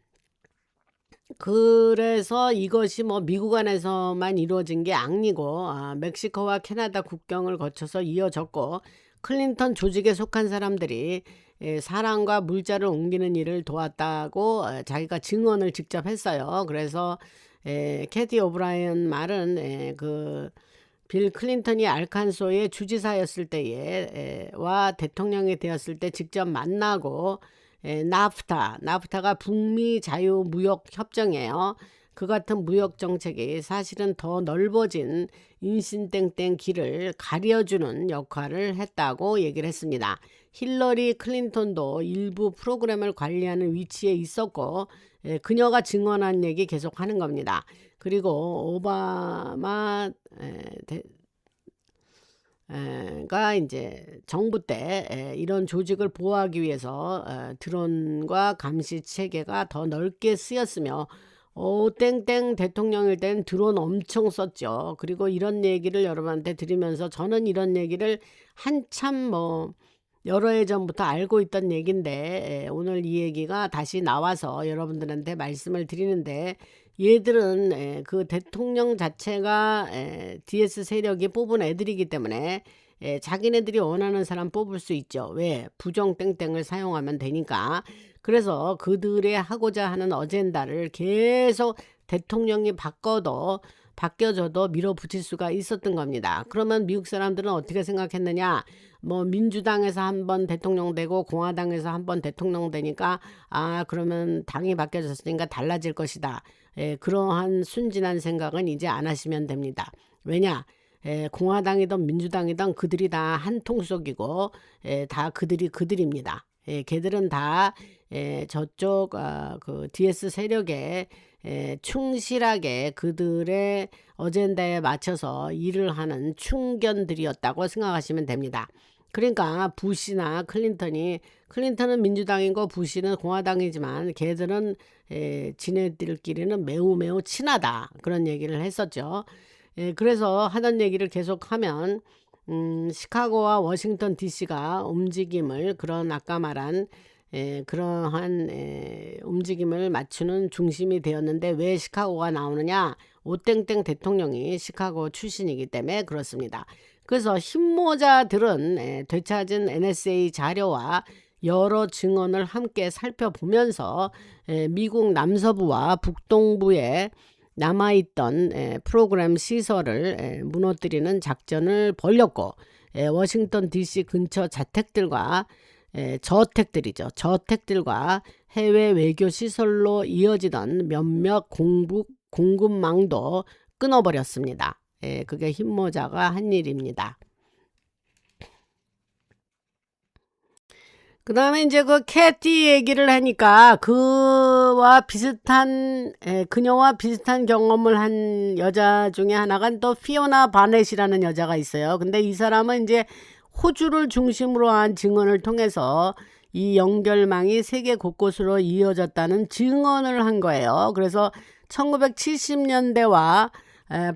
그래서 이것이 뭐 미국 안에서만 이루어진 게 아니고 멕시코와 캐나다 국경을 거쳐서 이어졌고 클린턴 조직에 속한 사람들이 사람과 물자를 옮기는 일을 도왔다고 자기가 증언을 직접 했어요. 그래서 캐티 오브라이언 말은 그 빌 클린턴이 알칸소의 주지사였을 때에 와 대통령이 되었을 때 직접 만나고 나프타가 북미 자유무역 협정이에요. 그 같은 무역 정책이 사실은 더 넓어진 인신땡땡 길을 가려주는 역할을 했다고 얘기를 했습니다. 힐러리 클린턴도 일부 프로그램을 관리하는 위치에 있었고 그녀가 증언한 얘기 계속 하는 겁니다. 그리고 오바마 가 이제 정부 때 이런 조직을 보호하기 위해서 드론과 감시 체계가 더 넓게 쓰였으며 땡땡 대통령일 땐 드론 엄청 썼죠. 그리고 이런 얘기를 여러분한테 드리면서 저는 이런 얘기를 한참 뭐 여러 해 전부터 알고 있던 얘기인데 오늘 이 얘기가 다시 나와서 여러분들한테 말씀을 드리는데 얘들은 그 대통령 자체가 DS 세력이 뽑은 애들이기 때문에 자기네들이 원하는 사람 뽑을 수 있죠. 왜? 부정 땡땡을 사용하면 되니까. 그래서 그들의 하고자 하는 어젠다를 계속 대통령이 바뀌어져도 밀어붙일 수가 있었던 겁니다. 그러면 미국 사람들은 어떻게 생각했느냐? 뭐 민주당에서 한번 대통령 되고 공화당에서 한번 대통령 되니까 그러면 당이 바뀌어졌으니까 달라질 것이다. 그러한 순진한 생각은 이제 안 하시면 됩니다. 왜냐? 공화당이든 민주당이든 그들이 다 한 통속이고 다 그들입니다. 걔들은 다 저쪽 그 DS 세력에 충실하게 그들의 어젠다에 맞춰서 일을 하는 충견들이었다고 생각하시면 됩니다. 그러니까 부시나 클린턴은 민주당이고 부시는 공화당이지만 걔들은 지네들끼리는 매우 친하다 그런 얘기를 했었죠. 그래서 하던 얘기를 계속하면 시카고와 워싱턴 DC가 움직임을 그런 아까 말한 그러한 움직임을 맞추는 중심이 되었는데 왜 시카고가 나오느냐? 오땡땡 대통령이 시카고 출신이기 때문에 그렇습니다. 그래서 흰모자들은 되찾은 NSA 자료와 여러 증언을 함께 살펴보면서 미국 남서부와 북동부에 남아있던 프로그램 시설을 무너뜨리는 작전을 벌였고, 워싱턴 DC 근처 자택들과 저택들이죠. 저택들과 해외 외교 시설로 이어지던 몇몇 공급망도 끊어버렸습니다. 그게 흰모자가 한 일입니다. 그 다음에 이제 그 캐티 얘기를 하니까 그녀와 비슷한 경험을 한 여자 중에 하나가 또 피오나 바넷이라는 여자가 있어요. 근데 이 사람은 이제 호주를 중심으로 한 증언을 통해서 이 연결망이 세계 곳곳으로 이어졌다는 증언을 한 거예요. 그래서 1970년대와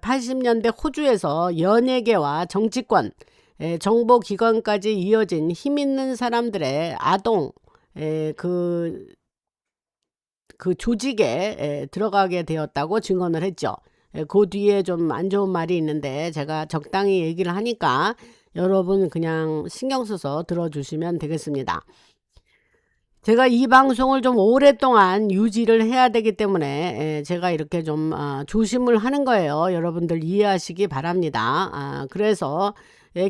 80년대 호주에서 연예계와 정치권, 정보기관까지 이어진 힘있는 사람들의 아동 그 조직에 들어가게 되었다고 증언을 했죠. 그 뒤에 좀 안 좋은 말이 있는데 제가 적당히 얘기를 하니까 여러분 그냥 신경 써서 들어주시면 되겠습니다. 제가 이 방송을 좀 오랫동안 유지를 해야 되기 때문에 제가 이렇게 좀 조심을 하는 거예요. 여러분들 이해하시기 바랍니다. 그래서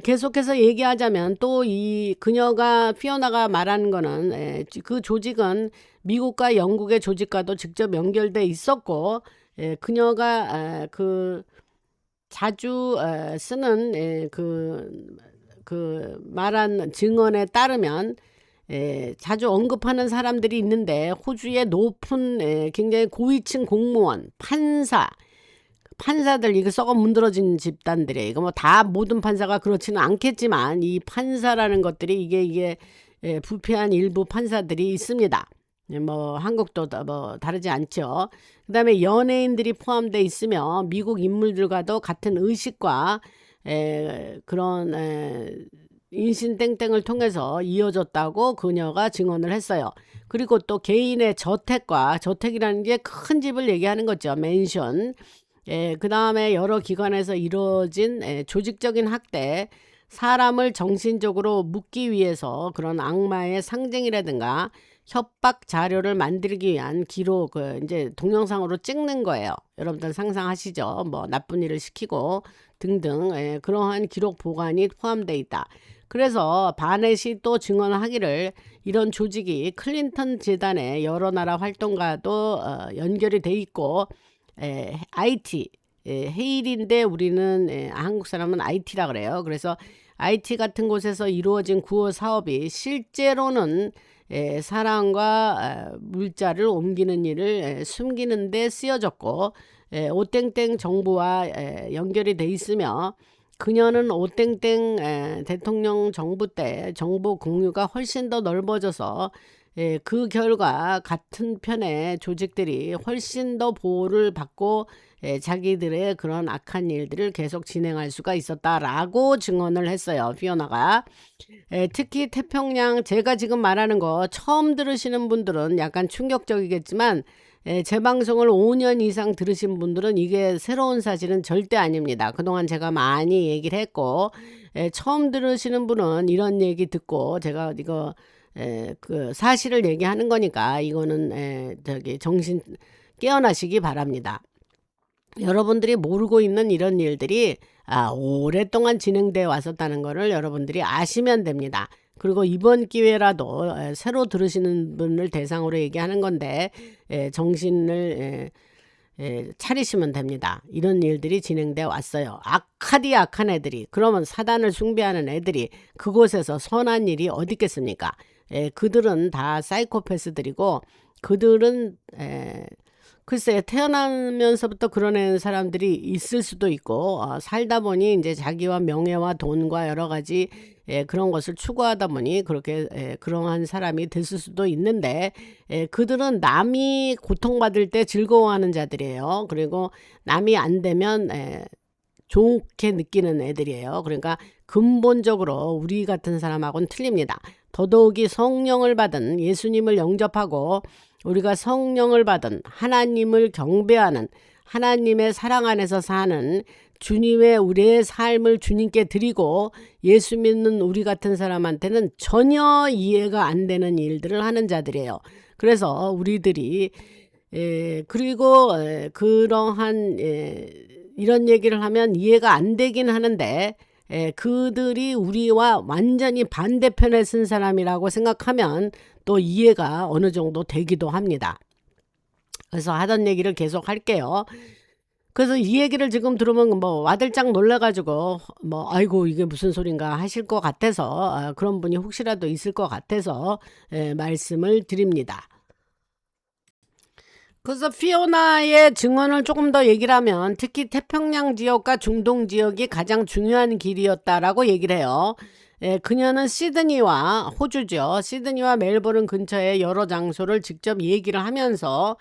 계속해서 얘기하자면 또 이 그녀가 피오나가 말하는 거는 그 조직은 미국과 영국의 조직과도 직접 연결돼 있었고, 그녀가 그 자주 쓰는 그 말한 증언에 따르면 자주 언급하는 사람들이 있는데, 호주의 높은 굉장히 고위층 공무원, 판사들, 이거 썩어 문드러진 집단들이에요. 이거 뭐 다 모든 판사가 그렇지는 않겠지만 이 판사라는 것들이 이게 부패한 일부 판사들이 있습니다. 뭐 한국도 뭐 다르지 않죠. 그 다음에 연예인들이 포함되어 있으며 미국 인물들과도 같은 의식과 그런 인신땡땡을 통해서 이어졌다고 그녀가 증언을 했어요. 그리고 또 개인의 저택이라는 게 큰 집을 얘기하는 거죠. 맨션. 그 다음에 여러 기관에서 이루어진 조직적인 학대, 사람을 정신적으로 묶기 위해서 그런 악마의 상징이라든가 협박 자료를 만들기 위한 기록, 이제 동영상으로 찍는 거예요. 여러분들 상상하시죠? 뭐 나쁜 일을 시키고 등등 그러한 기록 보관이 포함되어 있다. 그래서 바넷이 또 증언하기를 이런 조직이 클린턴 재단의 여러 나라 활동과도 연결이 돼 있고, IT, 헤일인데 우리는 한국 사람은 IT라 그래요. 그래서 IT 같은 곳에서 이루어진 구호 사업이 실제로는 사람과 물자를 옮기는 일을 숨기는 데 쓰여졌고, 오땡땡 정부와 연결이 돼 있으며, 그녀는 오땡땡 대통령 정부 때 정보 공유가 훨씬 더 넓어져서 그 결과 같은 편의 조직들이 훨씬 더 보호를 받고 자기들의 그런 악한 일들을 계속 진행할 수가 있었다라고 증언을 했어요. 피오나가. 특히 태평양, 제가 지금 말하는 거 처음 들으시는 분들은 약간 충격적이겠지만 제 방송을 5년 이상 들으신 분들은 이게 새로운 사실은 절대 아닙니다. 그동안 제가 많이 얘기를 했고, 처음 들으시는 분은 이런 얘기 듣고 제가 이거 그 사실을 얘기하는 거니까 이거는 정신 깨어나시기 바랍니다. 여러분들이 모르고 있는 이런 일들이 오랫동안 진행되어 왔었다는 것을 여러분들이 아시면 됩니다. 그리고 이번 기회라도 새로 들으시는 분을 대상으로 얘기하는 건데 정신을 차리시면 됩니다. 이런 일들이 진행되어 왔어요. 악한 애들이, 그러면 사단을 숭배하는 애들이 그곳에서 선한 일이 어디 있겠습니까? 그들은 다 사이코패스들이고, 그들은 글쎄 태어나면서부터 그런 사람들이 있을 수도 있고, 살다 보니 이제 자기와 명예와 돈과 여러 가지 그런 것을 추구하다 보니 그렇게 그러한 사람이 됐을 수도 있는데, 그들은 남이 고통받을 때 즐거워하는 자들이에요. 그리고 남이 안 되면 좋게 느끼는 애들이에요. 그러니까 근본적으로 우리 같은 사람하고는 틀립니다. 더더욱이 성령을 받은 예수님을 영접하고 우리가 성령을 받은 하나님을 경배하는 하나님의 사랑 안에서 사는 주님의 우리의 삶을 주님께 드리고 예수 믿는 우리 같은 사람한테는 전혀 이해가 안 되는 일들을 하는 자들이에요. 그래서 우리들이 그리고 그러한 이런 얘기를 하면 이해가 안 되긴 하는데 그들이 우리와 완전히 반대편에 쓴 사람이라고 생각하면 또 이해가 어느 정도 되기도 합니다. 그래서 하던 얘기를 계속 할게요. 그래서 이 얘기를 지금 들으면 뭐 와들짝 놀래가지고 뭐 아이고 이게 무슨 소린가 하실 것 같아서 그런 분이 혹시라도 있을 것 같아서 말씀을 드립니다. 그래서 피오나의 증언을 조금 더 얘기를 하면 특히 태평양 지역과 중동 지역이 가장 중요한 길이었다라고 얘기를 해요. 그녀는 시드니와 호주죠. 시드니와 멜버른 근처의 여러 장소를 직접 얘기를 하면서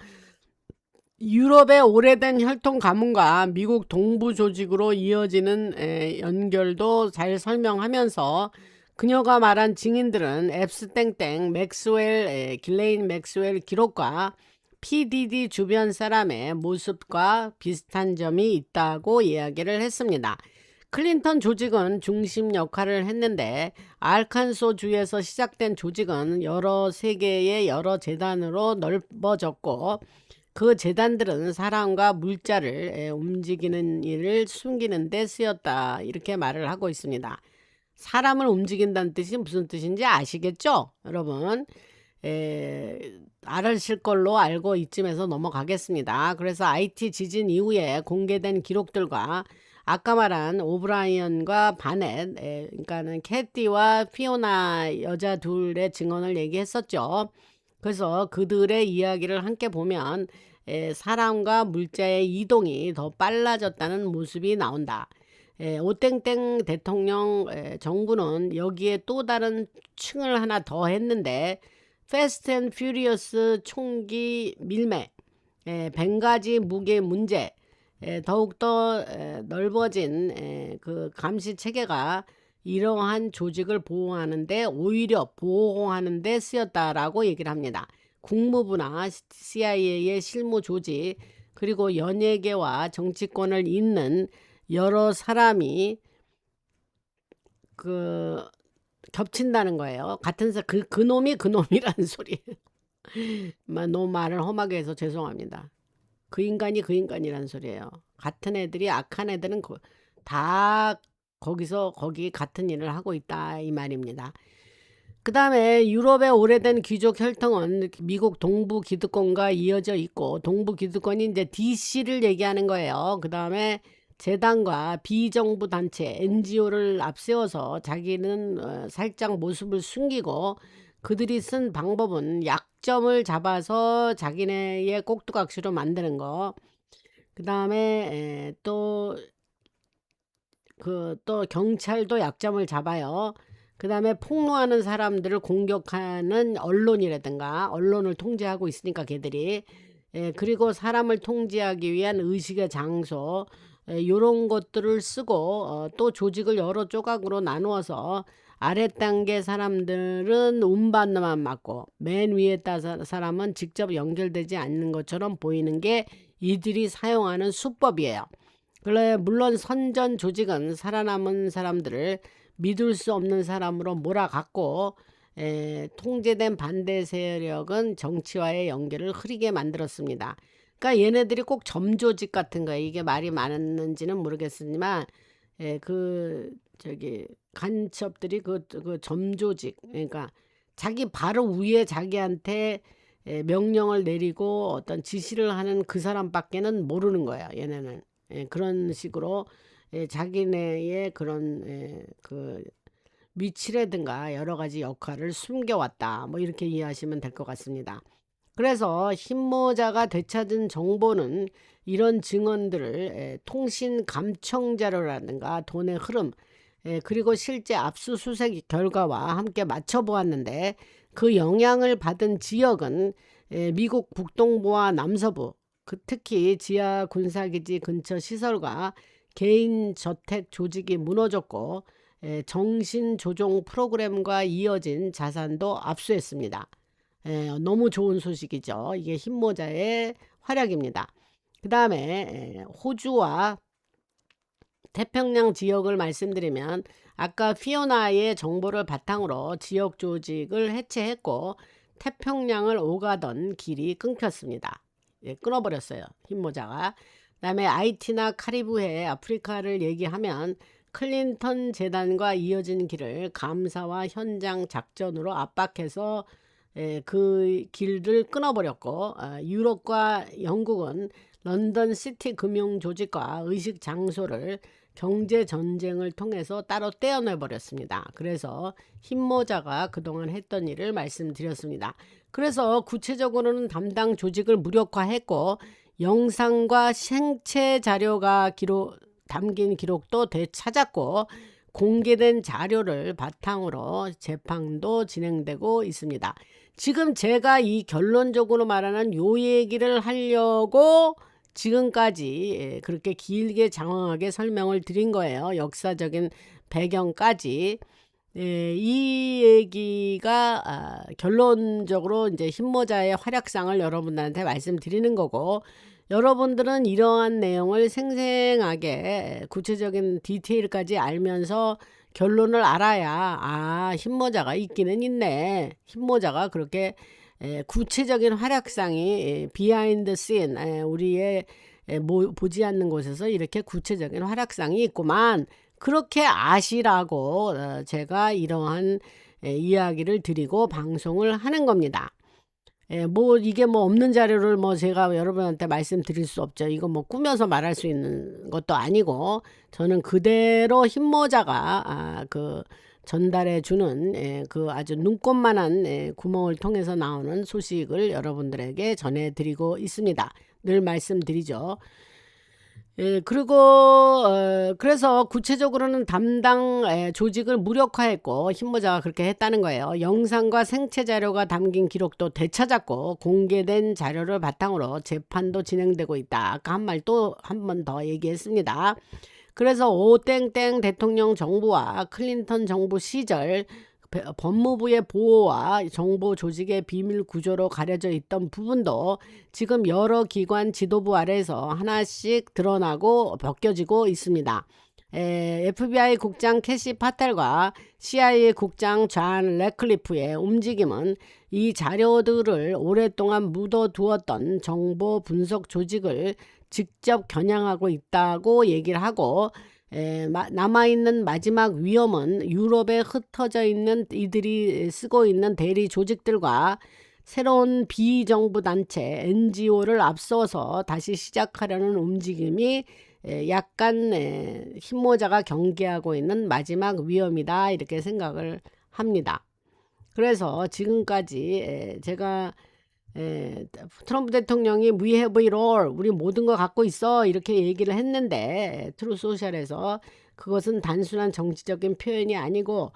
유럽의 오래된 혈통 가문과 미국 동부 조직으로 이어지는 연결도 잘 설명하면서 그녀가 말한 증인들은 앱스땡땡, 맥스웰, 길레인 맥스웰 기록과 PDD 주변 사람의 모습과 비슷한 점이 있다고 이야기를 했습니다. 클린턴 조직은 중심 역할을 했는데 알칸소 주에서 시작된 조직은 여러 세계의 여러 재단으로 넓어졌고 그 재단들은 사람과 물자를 움직이는 일을 숨기는 데 쓰였다. 이렇게 말을 하고 있습니다. 사람을 움직인다는 뜻이 무슨 뜻인지 아시겠죠? 여러분 알으실 걸로 알고 이쯤에서 넘어가겠습니다. 그래서 IT 지진 이후에 공개된 기록들과 아까 말한 오브라이언과 바넷 그러니까는 캐티와 피오나 여자 둘의 증언을 얘기했었죠. 그래서 그들의 이야기를 함께 보면 사람과 물자의 이동이 더 빨라졌다는 모습이 나온다. 오땡땡 대통령 정부는 여기에 또 다른 층을 하나 더 했는데 패스트 앤 퓨리어스 총기 밀매, 벵가지 무기 문제, 더욱더 넓어진 그 감시 체계가 이러한 조직을 보호하는데 오히려 보호하는 데 쓰였다라고 얘기를 합니다. 국무부나 CIA의 실무 조직 그리고 연예계와 정치권을 잇는 여러 사람이 그 겹친다는 거예요. 같은 그놈이 그놈이라는 소리예요. 너무 말을 험하게 해서 죄송합니다. 그 인간이 그 인간이라는 소리예요. 같은 애들이 악한 애들은 다 거기 같은 일을 하고 있다 이 말입니다. 그 다음에 유럽의 오래된 귀족 혈통은 미국 동부 기득권과 이어져 있고 동부 기득권이 이제 DC를 얘기하는 거예요. 그 다음에 재단과 비정부 단체 NGO를 앞세워서 자기는 살짝 모습을 숨기고 그들이 쓴 방법은 약점을 잡아서 자기네의 꼭두각시로 만드는 거. 그 다음에 또 경찰도 약점을 잡아요. 그 다음에 폭로하는 사람들을 공격하는 언론이라든가 언론을 통제하고 있으니까 걔들이 그리고 사람을 통제하기 위한 의식의 장소 이런 것들을 쓰고 또 조직을 여러 조각으로 나누어서 아랫단계 사람들은 운반만 맞고 맨 위에 있다 사람은 직접 연결되지 않는 것처럼 보이는 게 이들이 사용하는 수법이에요. 물론 선전 조직은 살아남은 사람들을 믿을 수 없는 사람으로 몰아갔고 통제된 반대 세력은 정치와의 연결을 흐리게 만들었습니다. 그러니까 얘네들이 꼭 점조직 같은 거예요. 이게 말이 많았는지는 모르겠지만 간첩들이 그 점조직 그러니까 자기 바로 위에 자기한테 명령을 내리고 어떤 지시를 하는 그 사람밖에는 모르는 거예요. 얘네는 그런 식으로 자기네의 그런 그 위치라든가 여러 가지 역할을 숨겨왔다. 뭐 이렇게 이해하시면 될 것 같습니다. 그래서 흰모자가 되찾은 정보는 이런 증언들을 통신 감청 자료라든가 돈의 흐름 그리고 실제 압수수색 결과와 함께 맞춰보았는데 그 영향을 받은 지역은 미국 북동부와 남서부 특히 지하 군사기지 근처 시설과 개인 저택 조직이 무너졌고 정신조종 프로그램과 이어진 자산도 압수했습니다. 너무 좋은 소식이죠. 이게 흰모자의 활약입니다. 그 다음에 호주와 태평양 지역을 말씀드리면 아까 피오나의 정보를 바탕으로 지역 조직을 해체했고 태평양을 오가던 길이 끊겼습니다. 끊어버렸어요. 흰모자가. 그 다음에 아이티나 카리브해 아프리카를 얘기하면 클린턴 재단과 이어진 길을 감사와 현장 작전으로 압박해서 그 길을 끊어버렸고 유럽과 영국은 런던 시티 금융 조직과 의식 장소를 경제 전쟁을 통해서 따로 떼어내 버렸습니다. 그래서 흰모자가 그동안 했던 일을 말씀드렸습니다. 그래서 구체적으로는 담당 조직을 무력화했고 영상과 생체 자료가 담긴 기록도 되찾았고 공개된 자료를 바탕으로 재판도 진행되고 있습니다. 지금 제가 이 결론적으로 말하는 요 얘기를 하려고 지금까지 그렇게 길게 장황하게 설명을 드린 거예요. 역사적인 배경까지. 이 얘기가 결론적으로 이제 흰모자의 활약상을 여러분들한테 말씀드리는 거고, 여러분들은 이러한 내용을 생생하게 구체적인 디테일까지 알면서 결론을 알아야 흰모자가 있기는 있네. 흰모자가 그렇게 구체적인 활약상이 비하인드 씬, 우리의 보지 않는 곳에서 이렇게 구체적인 활약상이 있구만. 그렇게 아시라고 제가 이러한 이야기를 드리고 방송을 하는 겁니다. 이게 없는 자료를 제가 여러분한테 말씀드릴 수 없죠. 이거 꾸며서 말할 수 있는 것도 아니고, 저는 그대로 흰모자가 그 전달해 주는 그 아주 눈꼽만한 구멍을 통해서 나오는 소식을 여러분들에게 전해드리고 있습니다. 늘 말씀드리죠. 그리고 그래서 구체적으로는 담당 조직을 무력화했고 흰모자가 그렇게 했다는 거예요. 영상과 생체 자료가 담긴 기록도 되찾았고 공개된 자료를 바탕으로 재판도 진행되고 있다. 아까 한 말 또 한 번 더 얘기했습니다. 그래서 오땡땡 대통령 정부와 클린턴 정부 시절 법무부의 보호와 정보 조직의 비밀 구조로 가려져 있던 부분도 지금 여러 기관 지도부 아래에서 하나씩 드러나고 벗겨지고 있습니다. FBI 국장 캐시 파텔과 CIA 국장 존 래클리프의 움직임은 이 자료들을 오랫동안 묻어두었던 정보 분석 조직을 직접 겨냥하고 있다고 얘기를 하고, 남아있는 마지막 위험은 유럽에 흩어져 있는 이들이 쓰고 있는 대리 조직들과 새로운 비정부 단체 NGO를 앞서서 다시 시작하려는 움직임이 약간 흰모자가 경계하고 있는 마지막 위험이다, 이렇게 생각을 합니다. 그래서 지금까지 제가 트럼프 대통령이 We have it all, 우리 모든 거 갖고 있어, 이렇게 얘기를 했는데 트루소셜에서 그것은 단순한 정치적인 표현이 아니고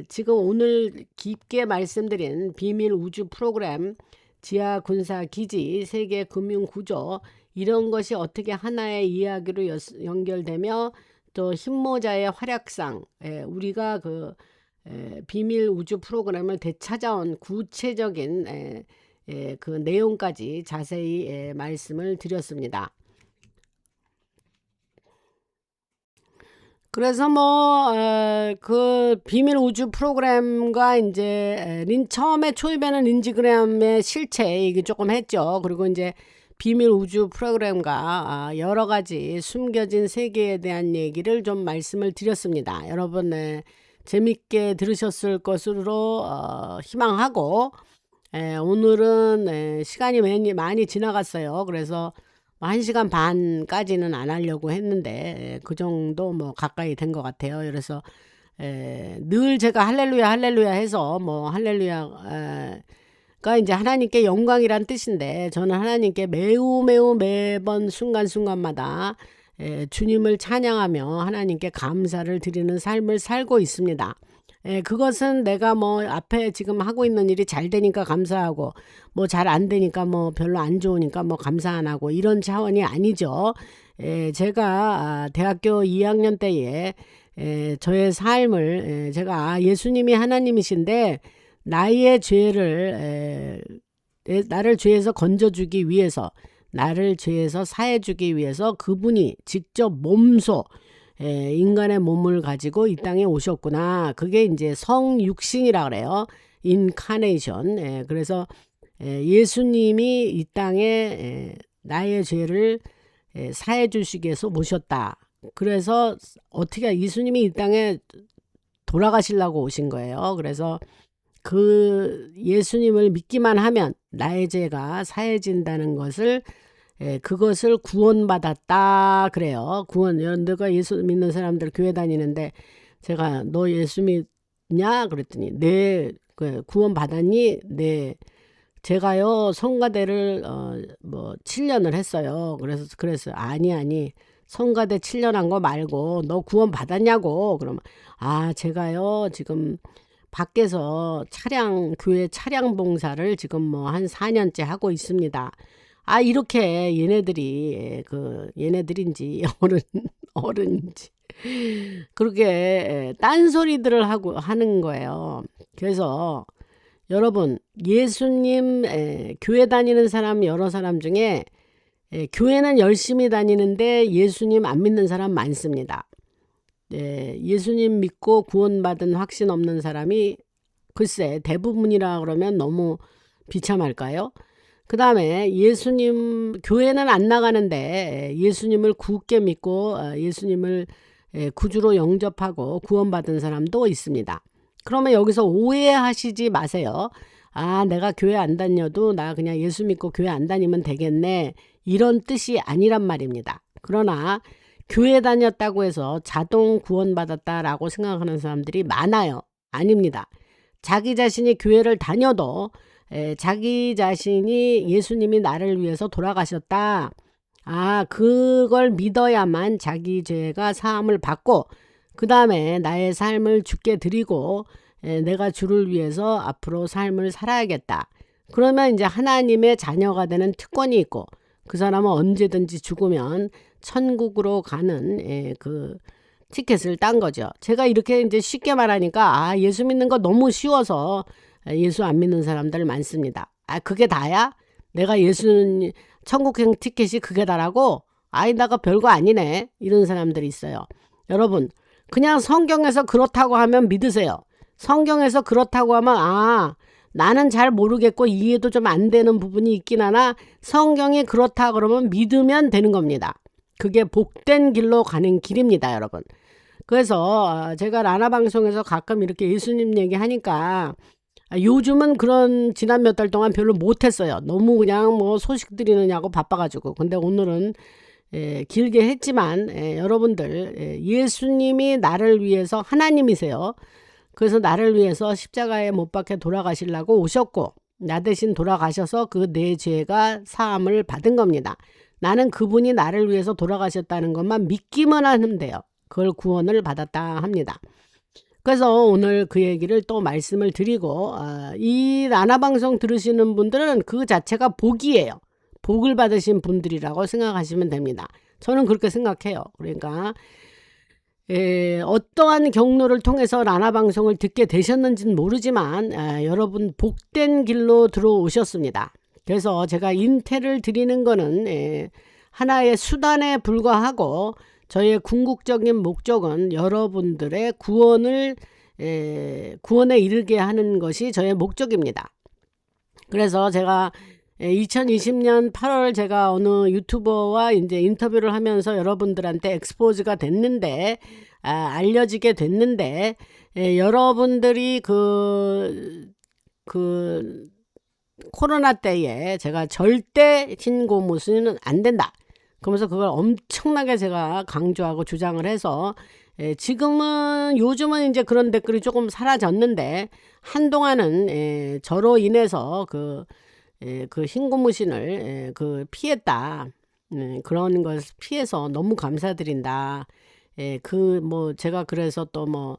지금 오늘 깊게 말씀드린 비밀 우주 프로그램, 지하 군사 기지, 세계 금융 구조, 이런 것이 어떻게 하나의 이야기로 연결되며 또 흰모자의 활약상, 우리가 그 비밀 우주 프로그램을 되찾아온 구체적인 그 내용까지 자세히 말씀을 드렸습니다. 그래서 그 비밀 우주 프로그램과 이제 처음에 초입에는 린지 그레엄의 실체 얘기 조금 했죠. 그리고 이제 비밀 우주 프로그램과 여러 가지 숨겨진 세계에 대한 얘기를 좀 말씀을 드렸습니다. 여러분 재밌게 들으셨을 것으로 희망하고, 오늘은 시간이 많이 지나갔어요. 그래서 1시간 반까지는 안 하려고 했는데 그 정도 가까이 된 것 같아요. 그래서 늘 제가 할렐루야 할렐루야 해서 할렐루야가 이제 하나님께 영광이란 뜻인데, 저는 하나님께 매우 매번 순간순간마다 주님을 찬양하며 하나님께 감사를 드리는 삶을 살고 있습니다. 그것은 내가 앞에 지금 하고 있는 일이 잘 되니까 감사하고 잘 안 되니까 별로 안 좋으니까 감사 안 하고 이런 차원이 아니죠. 제가 대학교 2학년 때에 저의 삶을 제가 예수님이 하나님이신데 나의 죄를 나를 죄에서 건져주기 위해서, 나를 죄에서 사해주기 위해서 그분이 직접 몸소 인간의 몸을 가지고 이 땅에 오셨구나. 그게 이제 성육신이라 그래요. 인카네이션. 그래서 예수님이 이 땅에 나의 죄를 사해 주시기 위해서 모셨다. 그래서 어떻게 예수님이 이 땅에 돌아가시려고 오신 거예요. 그래서 그 예수님을 믿기만 하면 나의 죄가 사해진다는 것을 그것을 구원받았다 그래요. 구원. 내가 예수 믿는 사람들 교회 다니는데 제가 너 예수 믿냐 그랬더니 네 구원 받았니? 네. 제가요 성가대를 뭐 7년을 했어요. 그래서 아니 성가대 7년 한 거 말고 너 구원 받았냐고. 그러면 제가요 지금 밖에서 교회 차량 봉사를 지금 뭐 한 4년째 하고 있습니다. 이렇게 얘네들인지 어른인지 그렇게 딴소리들을 하는 거예요. 그래서 여러분 예수님 교회 다니는 사람 여러 사람 중에 교회는 열심히 다니는데 예수님 안 믿는 사람 많습니다. 예수님 믿고 구원받은 확신 없는 사람이 글쎄 대부분이라 그러면 너무 비참할까요? 그 다음에 예수님 교회는 안 나가는데 예수님을 굳게 믿고 예수님을 구주로 영접하고 구원받은 사람도 있습니다. 그러면 여기서 오해하시지 마세요. 내가 교회 안 다녀도 나 그냥 예수 믿고 교회 안 다니면 되겠네. 이런 뜻이 아니란 말입니다. 그러나 교회 다녔다고 해서 자동 구원받았다라고 생각하는 사람들이 많아요. 아닙니다. 자기 자신이 교회를 다녀도 자기 자신이 예수님이 나를 위해서 돌아가셨다. 그걸 믿어야만 자기 죄가 사함을 받고 그 다음에 나의 삶을 주께 드리고 내가 주를 위해서 앞으로 삶을 살아야겠다. 그러면 이제 하나님의 자녀가 되는 특권이 있고 그 사람은 언제든지 죽으면 천국으로 가는 그 티켓을 딴 거죠. 제가 이렇게 이제 쉽게 말하니까 예수 믿는 거 너무 쉬워서 예수 안 믿는 사람들 많습니다. 그게 다야? 내가 천국행 티켓이 그게 다라고? 나가 별거 아니네. 이런 사람들이 있어요. 여러분 그냥 성경에서 그렇다고 하면 믿으세요. 성경에서 그렇다고 하면 나는 잘 모르겠고 이해도 좀 안 되는 부분이 있긴 하나 성경이 그렇다 그러면 믿으면 되는 겁니다. 그게 복된 길로 가는 길입니다, 여러분. 그래서 제가 라나 방송에서 가끔 이렇게 예수님 얘기하니까 요즘은 그런 지난 몇 달 동안 별로 못했어요. 너무 그냥 뭐 소식 드리느냐고 바빠가지고. 근데 오늘은 길게 했지만 여러분들 예수님이 나를 위해서 하나님이세요. 그래서 나를 위해서 십자가에 못 박혀 돌아가시려고 오셨고 나 대신 돌아가셔서 그 내 죄가 사함을 받은 겁니다. 나는 그분이 나를 위해서 돌아가셨다는 것만 믿기만 하면 돼요. 그걸 구원을 받았다 합니다. 그래서 오늘 그 얘기를 또 말씀을 드리고 이 라나방송 들으시는 분들은 그 자체가 복이에요. 복을 받으신 분들이라고 생각하시면 됩니다. 저는 그렇게 생각해요. 그러니까 어떠한 경로를 통해서 라나방송을 듣게 되셨는지는 모르지만 여러분 복된 길로 들어오셨습니다. 그래서 제가 인태를 드리는 거는 하나의 수단에 불과하고 저의 궁극적인 목적은 여러분들의 구원에 이르게 하는 것이 저의 목적입니다. 그래서 제가 2020년 8월 제가 어느 유튜버와 이제 인터뷰를 하면서 여러분들한테 엑스포즈가 됐는데 알려지게 됐는데 여러분들이 그 코로나 때에 제가 절대 흰 고무신은 안 된다. 그러면서 그걸 엄청나게 제가 강조하고 주장을 해서 요즘은 이제 그런 댓글이 조금 사라졌는데 한동안은 저로 인해서 그 흰 고무신을 피했다. 그런 걸 피해서 너무 감사드린다. 제가 그래서 또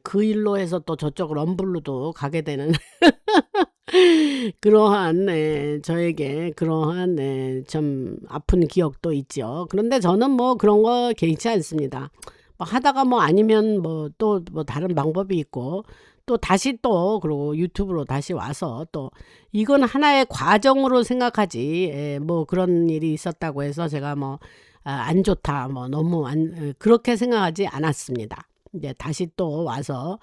그 일로 해서 또 저쪽 럼블루도 가게 되는 그러한 저에게 그러한 좀 아픈 기억도 있죠. 그런데 저는 그런 거 개의치 않습니다. 뭐 하다가 뭐 아니면 뭐 또 뭐 다른 방법이 있고 또 다시 또 그리고 유튜브로 다시 와서 또 이건 하나의 과정으로 생각하지 뭐 그런 일이 있었다고 해서 제가 뭐 안 좋다 뭐 너무 그렇게 생각하지 않았습니다. 이제 다시 또 와서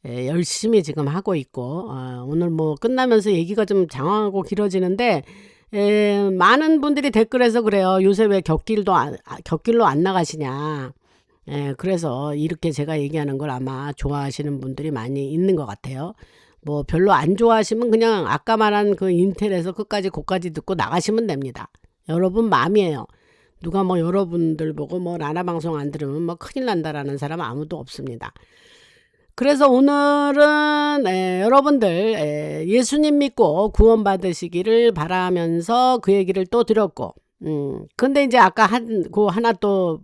열심히 지금 하고 있고 오늘 뭐 끝나면서 얘기가 좀 장황하고 길어지는데 많은 분들이 댓글에서 그래요. 요새 왜 곁길로 안 나가시냐. 그래서 이렇게 제가 얘기하는 걸 아마 좋아하시는 분들이 많이 있는 것 같아요. 뭐 별로 안 좋아하시면 그냥 아까 말한 그 인텔에서 끝까지 곡까지 듣고 나가시면 됩니다. 여러분 마음이에요. 누가 뭐 여러분들 보고 뭐 라나 방송 안 들으면 뭐 큰일 난다라는 사람 아무도 없습니다. 그래서 오늘은 여러분들 예수님 믿고 구원 받으시기를 바라면서 그 얘기를 또 드렸고 근데 이제 아까 하나 또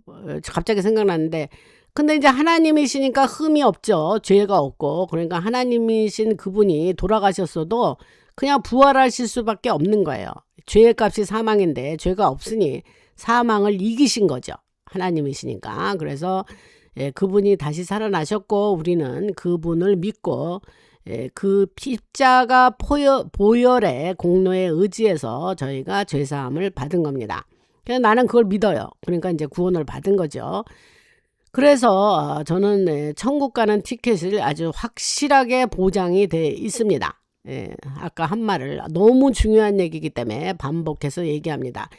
갑자기 생각났는데 근데 이제 하나님이시니까 흠이 없죠. 죄가 없고 그러니까 하나님이신 그분이 돌아가셨어도 그냥 부활하실 수밖에 없는 거예요. 죄의 값이 사망인데 죄가 없으니 사망을 이기신 거죠. 하나님이시니까. 그래서 그분이 다시 살아나셨고 우리는 그분을 믿고 그 십자가 보혈의 공로에 의지해서 저희가 죄사함을 받은 겁니다. 그래서 나는 그걸 믿어요. 그러니까 이제 구원을 받은 거죠. 그래서 저는 천국 가는 티켓을 아주 확실하게 보장이 돼 있습니다. 아까 한 말을 너무 중요한 얘기이기 때문에 반복해서 얘기합니다.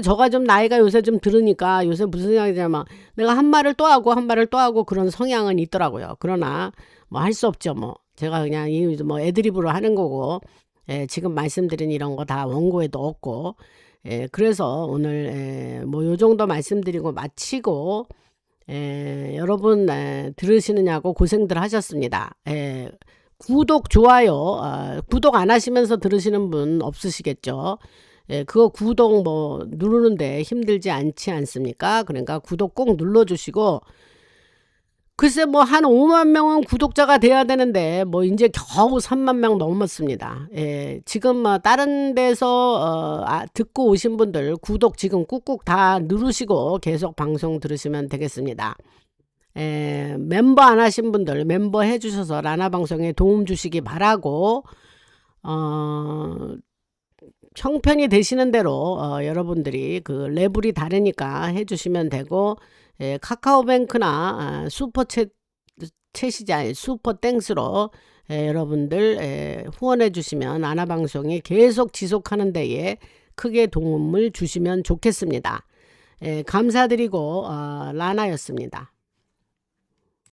저가 좀 나이가 요새 좀 들으니까 요새 무슨 생각이 드냐면 내가 한 말을 또 하고 한 말을 또 하고 그런 성향은 있더라고요. 그러나 뭐 할 수 없죠. 뭐 제가 그냥 뭐 애드립으로 하는 거고 지금 말씀드린 이런 거 다 원고에도 없고 그래서 오늘 뭐 요 정도 말씀드리고 마치고 여러분 들으시느냐고 고생들 하셨습니다. 구독, 좋아요, 구독 안 하시면서 들으시는 분 없으시겠죠. 그거 구독 뭐 누르는데 힘들지 않지 않습니까? 그러니까 구독 꼭 눌러주시고, 글쎄 뭐 한 5만 명은 구독자가 돼야 되는데, 뭐 이제 겨우 3만 명 넘었습니다. 지금 다른 데서 듣고 오신 분들 구독 지금 꾹꾹 다 누르시고 계속 방송 들으시면 되겠습니다. 멤버 안 하신 분들 멤버 해주셔서 라나 방송에 도움 주시기 바라고 형편이 되시는 대로 여러분들이 그 레벨이 다르니까 해주시면 되고 카카오뱅크나 슈퍼챗이지 아니 슈퍼땡스로 여러분들 후원해 주시면 라나 방송이 계속 지속하는 데에 크게 도움을 주시면 좋겠습니다. 감사드리고 라나였습니다.